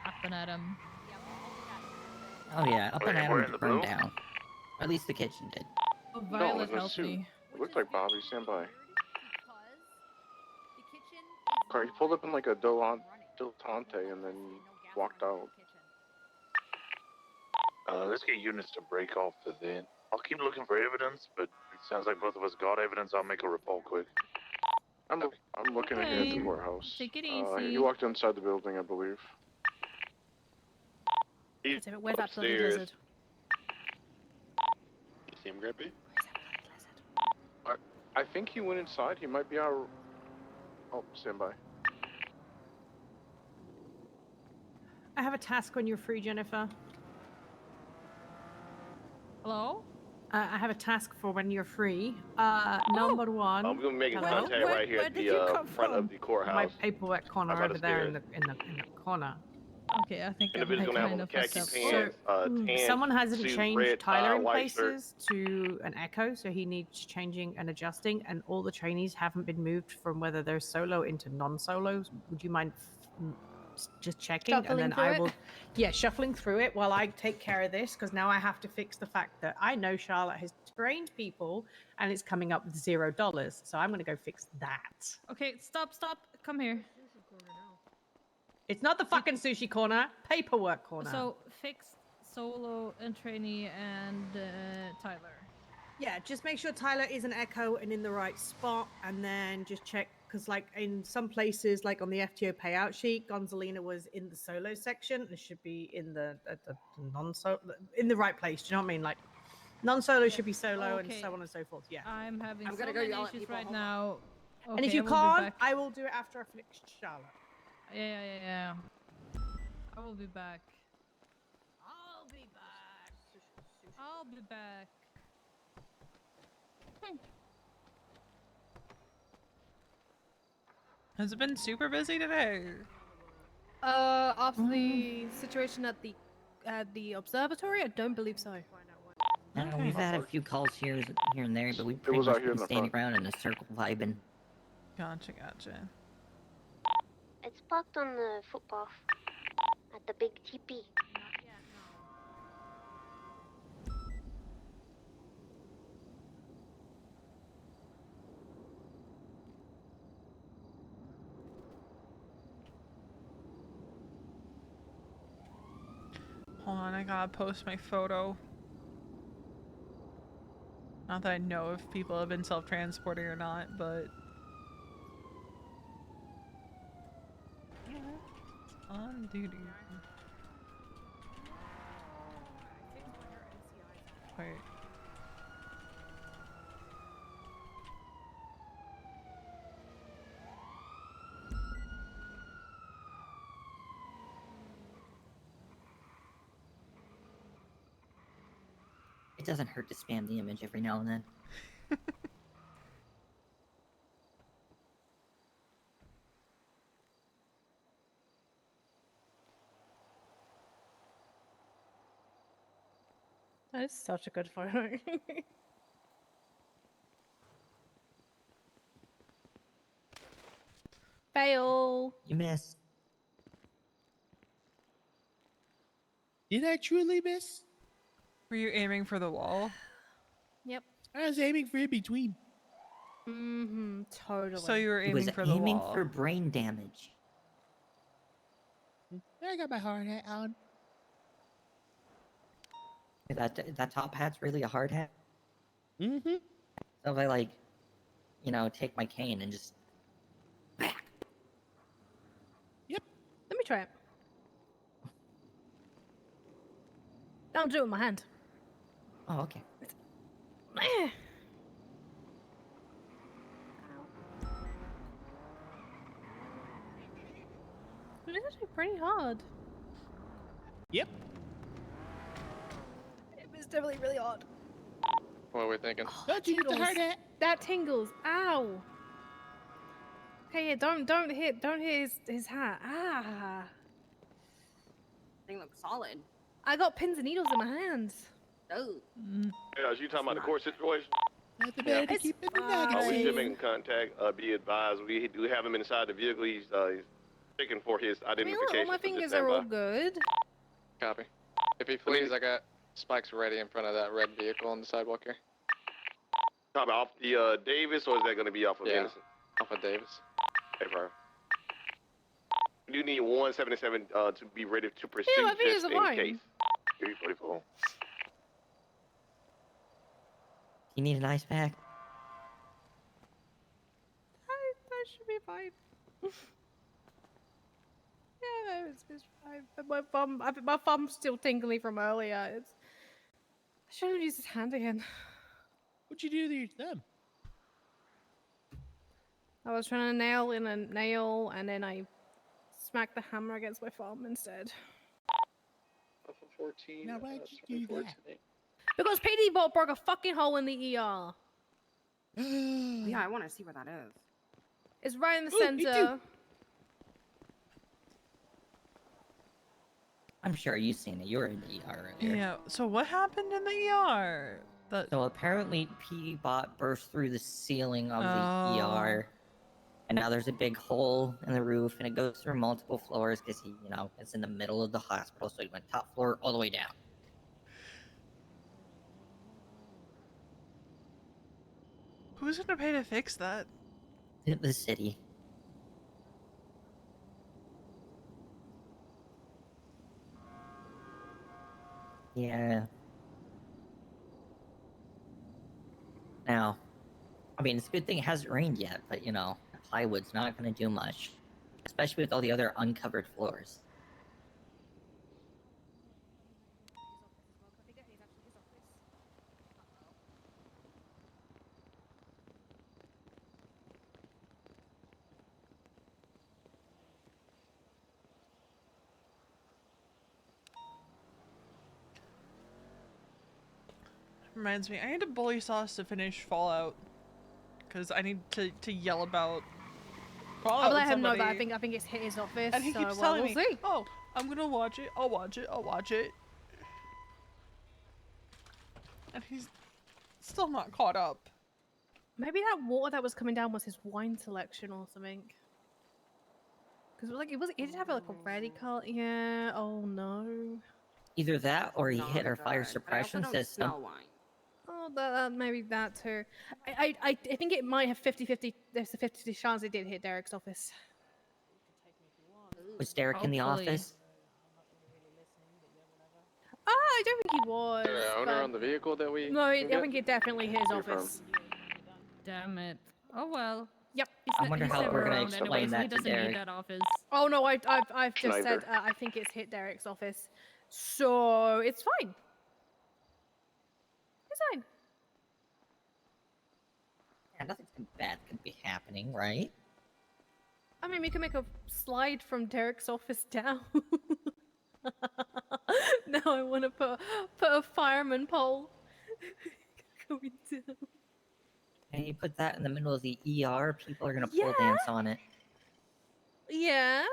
Up and Adam. Oh yeah, up and Wait, Adam we're in the burned blue? down. Or at least the kitchen did. Oh, No, Violet it was helped two. me. It looked like Bobby. Stand by. The kitchen Car, he pulled up in like a dilettante and then walked out. Let's get units to break off the then. I'll keep looking for evidence, but it sounds like both of us got evidence. I'll make a report quick. I'm looking at Okay. the courthouse. Take it He easy. walked inside the building, I believe. He's Where's that bloody upstairs. lizard? You see him, Grippy? I think he went inside. He might be our... Oh, stand by. I have a task when you're free, Jennifer. Hello? I have a task for when you're free. Number one. We're gonna make Hello? contact right here Where at did you the come front from? of the courthouse. My paperwork corner Outside over the there in the stairs. corner. Okay, I think I Individual's gonna have kind on of khaki fucked up. pants, tan Someone hasn't suit, changed red tie, Tyler in white shirt. places to an Echo, so he needs changing and adjusting, and all the trainees haven't been moved from whether they're solo into non-solos. Would you mind just checking, and then I will, shuffling through it while I take care of this, because now I have to fix the fact that I know Charlotte has trained people, and it's coming up with $0. So I'm going to go fix that. Okay, stop. Come here. It's not the fucking sushi corner, paperwork corner. So fix Solo and Trainee and Tyler. Yeah, just make sure Tyler is an echo and in the right spot, and then just check, because like in some places, like on the FTO payout sheet, Gonzalina was in the solo section. It should be in the non-solo, in the right place. Do you know what I mean? Like non-solo should be solo, and so on and so forth. Yeah. I'm having I'm so gonna go many yell at issues people, right hold on. now. And if Okay, you I will be can't, back. I will do it after I fix Charlotte. Yeah. I will be back. I'll be back. I'll be back. Has it been super busy today? After the situation at the observatory, I don't believe so. We've had a few calls here and there, but we've It pretty was much out here in been the standing front. around in a circle vibing. Gotcha. It's parked on the footpath at the big teepee. Hold on, I gotta post my photo. Not that I know if people have been self-transporting or not, but... On duty. Wait. It doesn't hurt to spam the image every now and then. That is such a good photo. Fail. You missed. Did I truly miss? Were you aiming for the wall? Yep. I was aiming for in between. Mm-hmm. Totally. So you were He was aiming for the aiming wall. for brain damage. I got my hard hat on. That top hat's really a hard hat. Mm-hmm. So if I like, take my cane and just Let me try it. Don't do it with my hand. Oh, okay. It is actually pretty hard. Yep. It was definitely really hard. What are we thinking? Don't you get the hard hat? That tingles. Ow. Okay, yeah, don't hit his hat. Ah. Thing looks solid. I got pins and needles in my hands. Oh. Yeah, you talking about the court situation? Not the bad to keep in the nuggets. We did making contact. Be advised, we do have him inside the vehicle. He's checking for his I mean, identification. all my so just fingers stand are all by. good. Copy. If he flees, I got spikes ready in front of that red vehicle on the sidewalk here. Talking about off the Davis, or is that going to be off of Innocent? Off of Davis. Hey, bro. We do need 177 to be ready to proceed my fingers just are in fine. case. 344. You need an ice pack? That should be fine. Yeah, it's fine. But my thumb's still tingly from earlier. I should have used his hand again. What'd you do to your thumb? I was trying to nail in a nail, and then I smacked the hammer against my thumb instead. 14. Now why'd you do that? Because PD bot broke a fucking hole in the ER. Yeah, I want to see where that is. It's right in the Ooh, me center. too. I'm sure you've seen it. You were in the ER earlier. Yeah, so what happened in the ER? So apparently, P-Bot burst through the ceiling of the Oh. ER And now there's a big hole in the roof, and it goes through multiple floors because he, it's in the middle of the hospital, so he went top floor all the way down. Who's gonna pay to fix that? The city. Yeah. Now, I mean, it's a good thing it hasn't rained yet, but plywood's not going to do much, especially with all the other uncovered floors. Reminds me, I need a bully sauce to finish Fallout. Because I need to yell about Fallout. I'll let him know somebody. that I think it's hit his office. And he so, keeps well, telling we'll me, see. oh, I'm gonna watch it, I'll watch it, I'll watch it. And he's still not caught up. Maybe that water that was coming down was his wine selection or something. Because he did have like a ready color. Yeah. Oh no. Either that, or he hit our fire suppression system. Oh, maybe that too. I think it might have 50-50. There's a 50-50 chance it did hit Derek's office. Was Derek in the office? I don't think he was. Owner but- on the vehicle that we. No, I we get? think it definitely hit his Confirm. office. Damn it. Oh well. Yep. I wonder how we're gonna explain that he to doesn't Derek. need that office. Oh no, I've just said Sniper. I think it's hit Derek's office, so it's fine. It's fine. Yeah, nothing bad could be happening, right? I mean, we can make a slide from Derek's office down. Now I want to put a fireman pole going down. And you put that in the middle of the ER, people are gonna pole Yeah. dance on it. Yeah.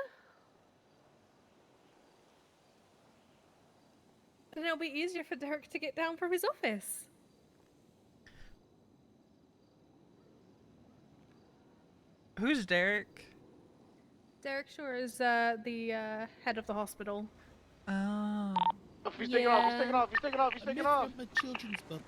And it'll be easier for Derek to get down from his office. Who's Derek? Derek Shore is the head of the hospital. Oh. He's taking off, he's taking off, he's taking off, he's taking off. From a children's book.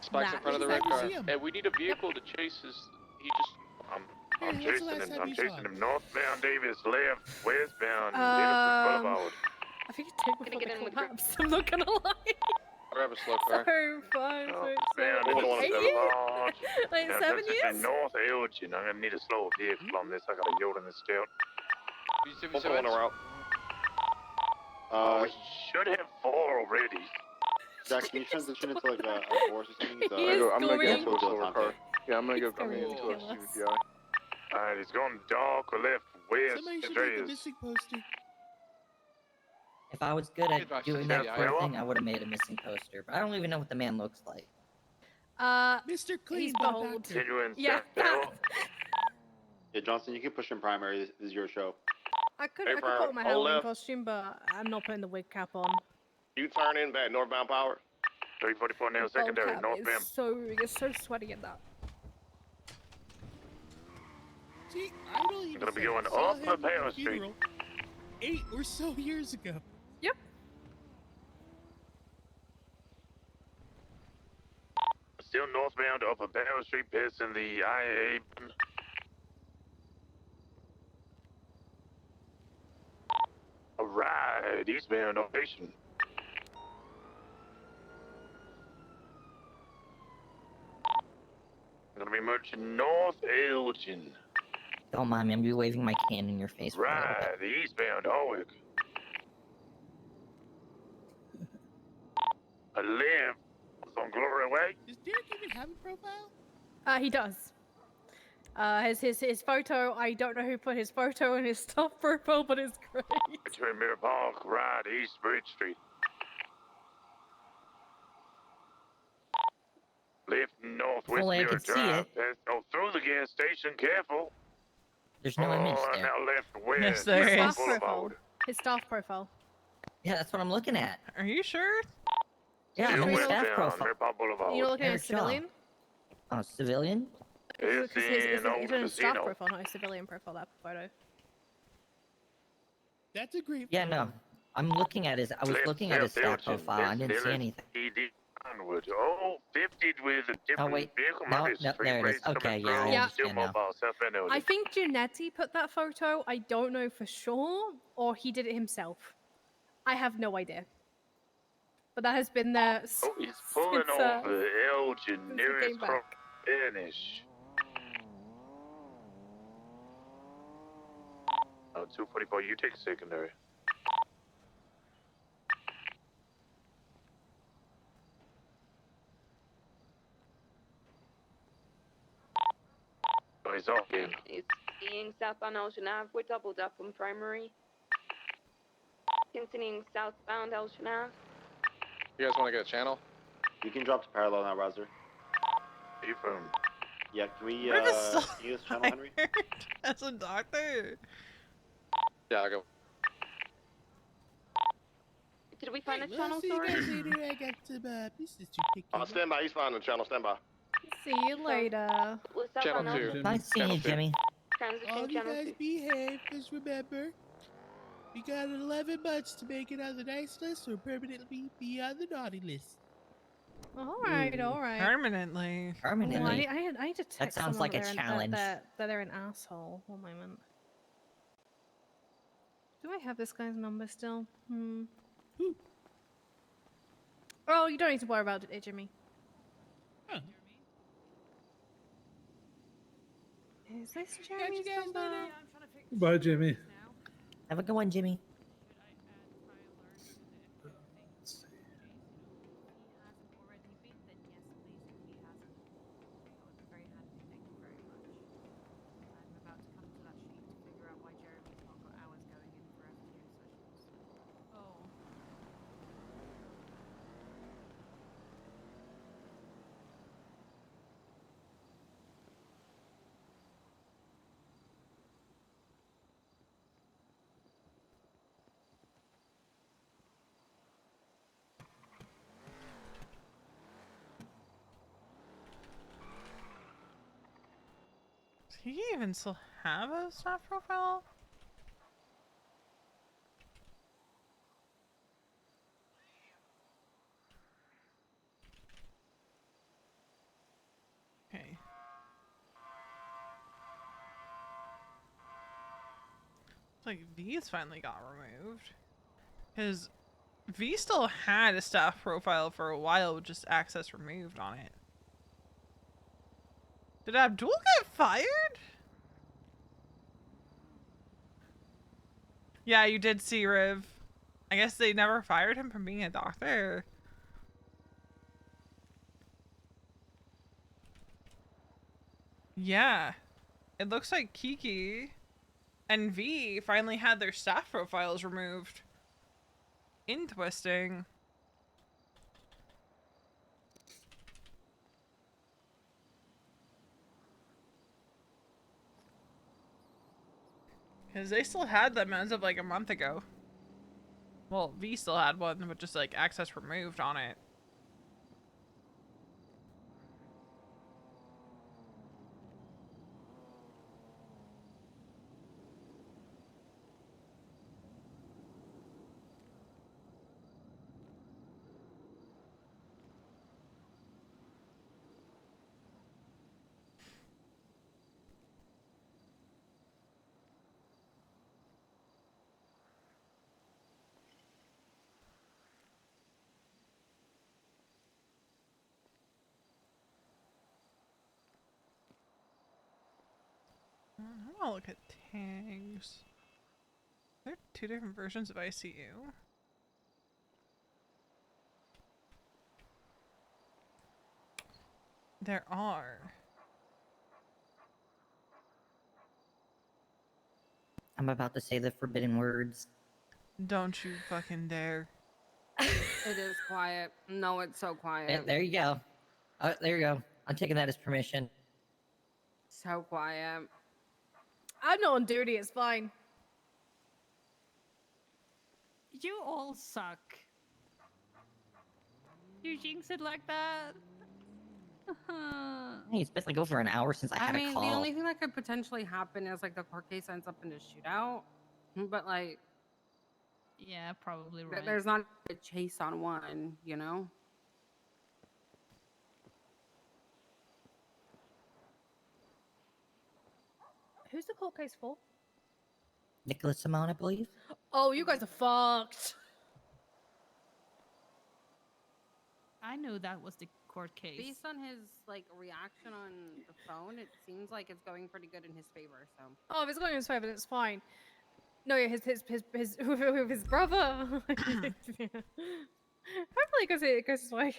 Spikes in Nah, front of the he's red at car. museum. Hey, we need a vehicle to chase his. He just. I'm Hey, when's the chasing last him. time I'm you saw chasing him? him northbound Davis, left, westbound, Um, Davis Boulevard. I think it's take Gonna before get the in cool with the group. maps. I'm not gonna lie. Grab a slow So car. 5, Northbound 6, 7, Davis 8 years? Boulevard. Like Now, 7 just in years? North Elgin. I'm gonna need a slower vehicle on this. I got a Yoda in the scout. Also on the route. We should have 4 already. Zach, can you transition into like a horse or something? He is I'm gonna get going- into a slower car. Yeah, I'm gonna It's go. I'm going gonna to into a kill us. CVPI. Alright, he's going dark or left, west. Somebody should There take he the is. missing poster. If I was good Advice at doing to that CVI. sort of thing, I would have made a missing poster. But I don't even know what the man looks like. Mr. Clean, He's but a bold. doctor. Continuing Yeah, southbound. Yeah, Johnson, you can push in primary. This is your show. I could Hey, put Brian, on my hold Halloween left. costume, but I'm not putting the wig cap on. You turn in back northbound power. 344 now The bald secondary, cap northbound. is so sweaty in that. See, I don't even Gonna be say going I saw up him the Pale at the Street. funeral 8 or so years ago. Yep. Still northbound up a Pale Street, passing the IA. Alright, eastbound location. Gonna be merchant North Elgin. Don't mind me, I'm gonna be waving my can in your face for a little bit. Right, the eastbound Howick. A left on Glory Way. Does Derek even have a profile? He does. His photo. I don't know who put his photo in his staff profile, but it's great. Between Mirror Park, right, East Bridge Street. Left northwest Only I Mirror could see Drive. it. Pass, through the gas station, careful. There's no image and there. now left west. Yes, there Mirror is. Staff profile. Boulevard. His staff profile. Yeah, that's what I'm looking at. Are you sure? Yeah, I'm Still in his staff westbound, profile. Mirror Park Boulevard. You're looking at a Eric Shaw. civilian. Oh, civilian? Because his Casino, staff casino. profile, not his civilian profile, that photo. That's a great Yeah, no. I'm looking at his. I was looking at his staff profile. I didn't see anything. Onward. Oh, 50 with a different wait. vehicle. No, There's no, three there it is. rates coming Okay, through. yeah, I Yeah. Still understand now. mobile, self-noted. I think Giannetti put that photo. I don't know for sure, or he did it himself. I have no idea. But that has been there Oh, he's pulling since, over El since he Generis came back. finish. 244, you take secondary. Oh, he's off again. It's being southbound Elgin Ave. We're doubled up on primary. Continuing southbound Elgin Ave. You guys want to get a channel? You can drop to parallel now, Rouser. You from? Yeah, can we, Riv is so can you use channel, Henry? As a doctor. Yeah, I'll go. Did we find a Well, channel, see you sorry? guys later. I got some business to pick up. Stand by. He's finding the channel. Stand by. See you later. We're Channel southbound 2. Elgin. Nice seeing you, Jimmy. Transition All you channel guys 2. behave, because remember, we got 11 months to make it on the nice list or permanently be on the naughty list. All right, all right. Permanently. Oh, Permanently. I need to text sounds someone like a that challenge. That they're an asshole. One moment. Do I have this guy's number still? Oh, you don't need to worry about it, Jimmy. Huh. Is this Catch you Jeremy's guys number? later. Bye, Jimmy. Have a good one, Jimmy. Do you even still have a staff profile? Okay. It's like V's finally got removed. Because V still had a staff profile for a while with just access removed on it. Did Abdul get fired? Yeah, you did see Riv. I guess they never fired him from being a doctor. Yeah. It looks like Kiki and V finally had their staff profiles removed. Interesting. Because they still had them as of like a month ago. Well, V still had one, but just like access removed on it. I want to look at tags. Are there two different versions of ICU? There are. I'm about to say the forbidden words. Don't you fucking dare. It is quiet. No, it's so quiet. There you go. There you go. I'm taking that as permission. So quiet. I'm not on duty. It's fine. You all suck. You jinx it like that. Hey, it's been like over an hour since I had mean, a call. the only thing that could potentially happen is like the court case ends up in a shootout, but like, Yeah, probably right. there's not a chase on one, you know. Who's the court case for? Nicholas Simone, I believe. Oh, you guys are fucked. I knew that was the court case. Based on his like reaction on the phone, it seems like it's going pretty good in his favor. So. Oh, if it's going in his favor, it's fine. No, yeah, his with his brother. Hopefully, it goes his way.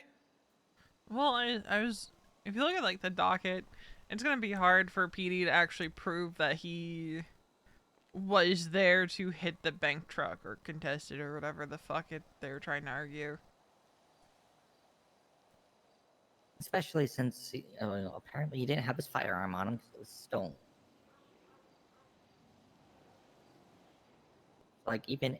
Well, I was. If you look at like the docket, it's gonna be hard for PD to actually prove that he was there to hit the bank truck or contested or whatever the fuck they're trying to argue. Especially since apparently he didn't have his firearm on him because it was stolen. Like even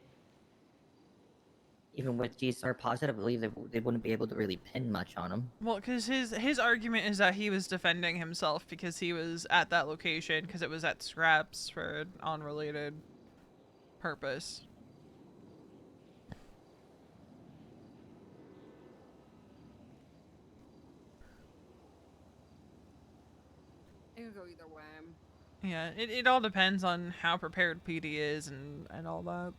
with GSR positive, I believe they wouldn't be able to really pin much on him. Well, because his argument is that he was defending himself because he was at that location because it was at scraps for an unrelated purpose. It could go either way. Yeah, it all depends on how prepared PD is and all that.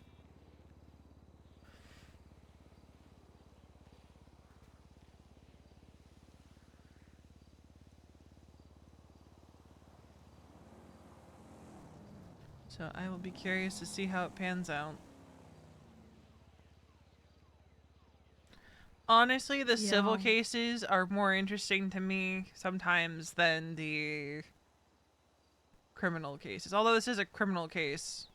So I will be curious to see how it pans out. Honestly, the civil cases are more interesting to me sometimes than the criminal cases. Although this is a criminal case.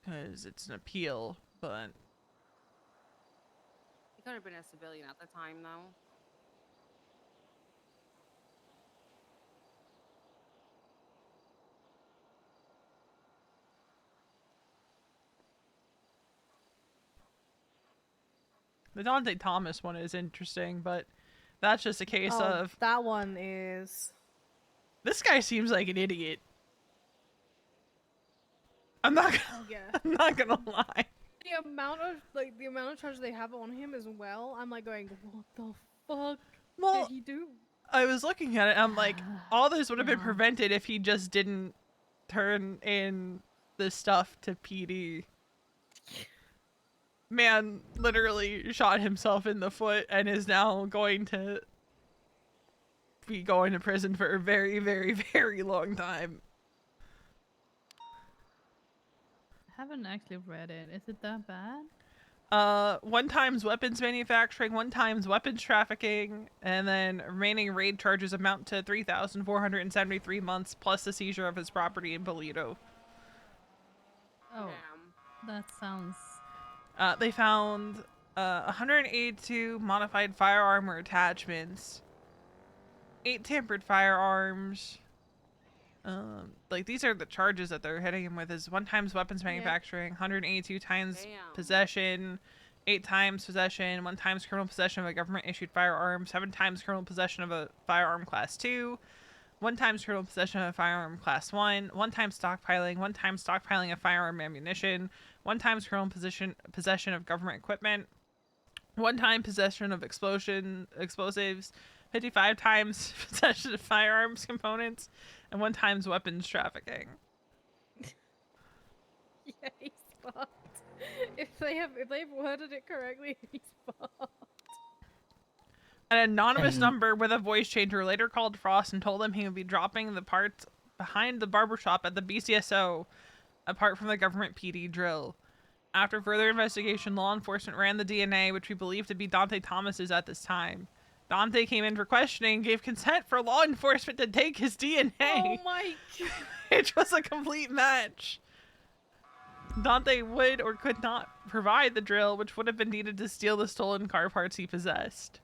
Because it's an appeal, but... He could have been a civilian at the time, though. The Dante Thomas one is interesting, but that's just a case of... That one is... This guy seems like an idiot. I'm not gonna lie. The amount of charges they have on him as well, I'm like going, what the fuck did he do? I was looking at it, I'm like, all this would have been prevented if he just didn't turn in the stuff to PD. Man literally shot himself in the foot and is now going to be going to prison for a very, very, very long time. I haven't actually read it. Is it that bad? 1 times weapons manufacturing, 1 times weapons trafficking, and then remaining raid charges amount to 3,473 months plus the seizure of his property in Bolito. Oh, that sounds... They found 182 modified firearm or attachments, 8 tampered firearms. Like these are the charges that they're hitting him with: is 1 times weapons manufacturing, 182 times possession, 8 times possession, 1 times criminal possession of a government issued firearm, 7 times criminal possession of a firearm class 2, 1 times criminal possession of a firearm class 1, 1 time stockpiling, 1 time stockpiling of firearm ammunition, 1 times criminal possession of government equipment, 1 time possession of explosives, 55 times possession of firearms components, and 1 times weapons trafficking. Yeah, he's fucked. If they've worded it correctly, he's fucked. An anonymous number with a voice changer later called Frost and told him he would be dropping the parts behind the barbershop at the BCSO, apart from the government PD drill. After further investigation, law enforcement ran the DNA, which we believe to be Dante Thomas's at this time. Dante came in for questioning and gave consent for law enforcement to take his DNA. Oh my god. Which was a complete match. Dante would or could not provide the drill, which would have been needed to steal the stolen car parts he possessed.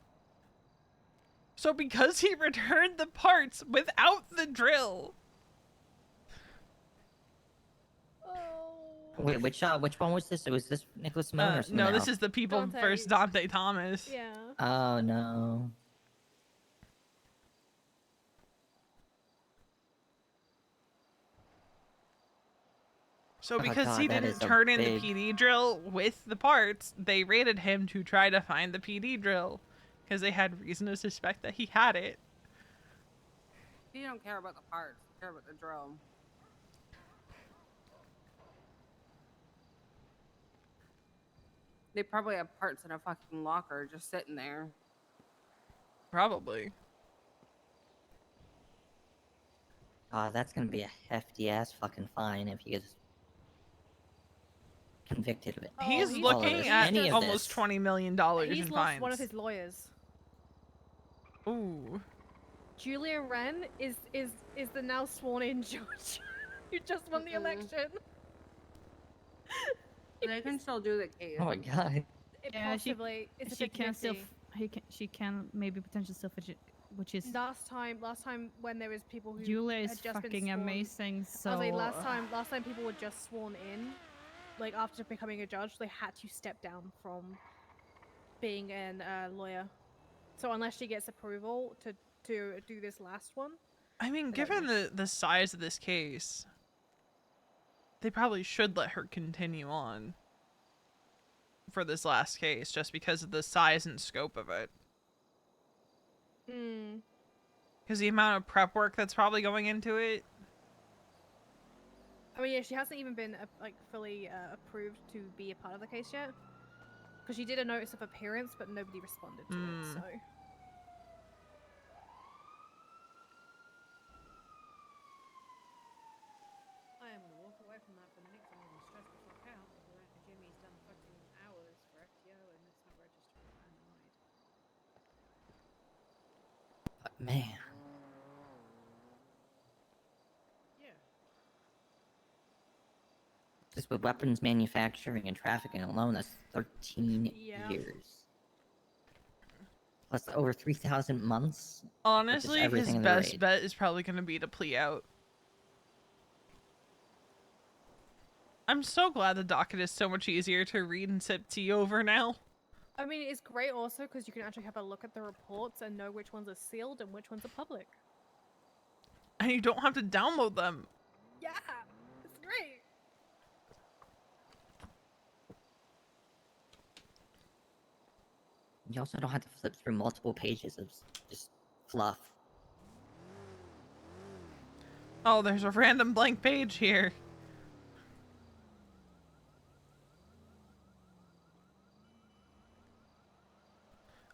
So because he returned the parts without the drill... Wait, which one was this? Was this Nicholas Simone or someone No, this else? is the people Dante. versus Dante Thomas. Yeah. Oh no. So Oh, because God, he that didn't is a turn in big- the PD drill with the parts, they raided him to try to find the PD drill. Because they had reason to suspect that he had it. You don't care about the parts. You care about the drill. They probably have parts in a fucking locker just sitting there. Probably. Oh, that's gonna be a hefty ass fucking fine if he gets convicted of it. He's he's- looking this. at Any of almost this. $20 million He's in lost fines. one of his lawyers. Ooh. Julia Wren is the now sworn in judge who just won the election. They can still do the case. Oh my God. Yeah, Possibly. It's a she can still. 50-50. She can maybe potentially still fidget, which is Last time when there was people who Julia is had just been fucking sworn, amazing. So I was like, last time people were just sworn in, like after becoming a judge, they had to step down from being a lawyer. So unless she gets approval to do this last one, I mean, don't given the size of this case, they probably should let her continue on for this last case, just because of the size and scope of it. Hmm. Because the amount of prep work that's probably going into it. I mean, yeah, she hasn't even been like fully approved to be a part of the case yet. Because she did a notice of appearance, but nobody responded to it. So. I am gonna walk away from that for the next. I'm gonna stress the fuck out because Jimmy's done fucking hours for FTO and it's not registered. I'm annoyed. But man. Yeah. Just with weapons manufacturing and trafficking alone, that's 13 Yeah. years. Plus over 3,000 months. with just Honestly, his everything in the best raid. bet is probably going to be to plea out. I'm so glad the docket is so much easier to read and sip tea over now. I mean, it's great also because you can actually have a look at the reports and know which ones are sealed and which ones are public. And you don't have to download them. Yeah, it's great. You also don't have to flip through multiple pages of just fluff. Oh, there's a random blank page here.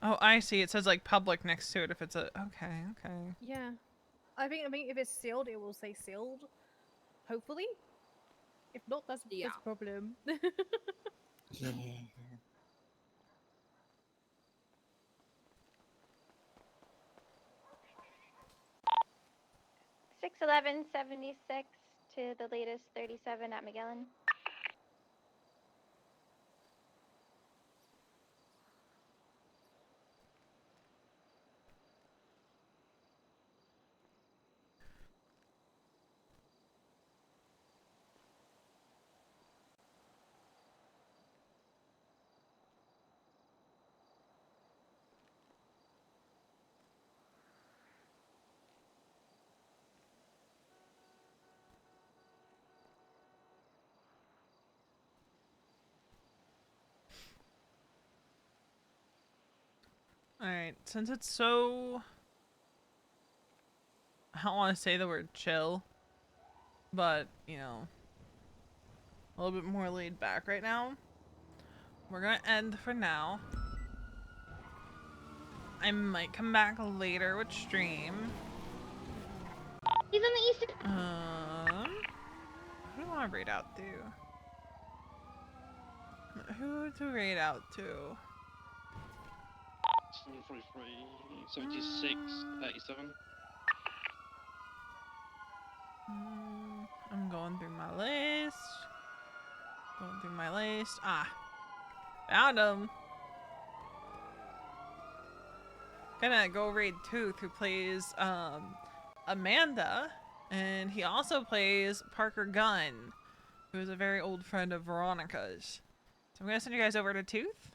Oh, I see. It says like public next to it if it's a... Okay, okay. Yeah, I think if it's sealed, it will say sealed. Hopefully. If not, that's a problem. Yeah. 61176 to the latest 37 at Magellan. Alright, since it's so... I don't want to say the word chill, but, you know, a little bit more laid back right now. We're gonna end for now. I might come back later with stream. He's on the eastern. Who do I want to raid out to? Who to raid out to? 743, 76, 87. I'm going through my list. Going through my list. Ah, found him. Gonna go raid Tooth, who plays Amanda, and he also plays Parker Gunn, who is a very old friend of Veronica's. So I'm gonna send you guys over to Tooth.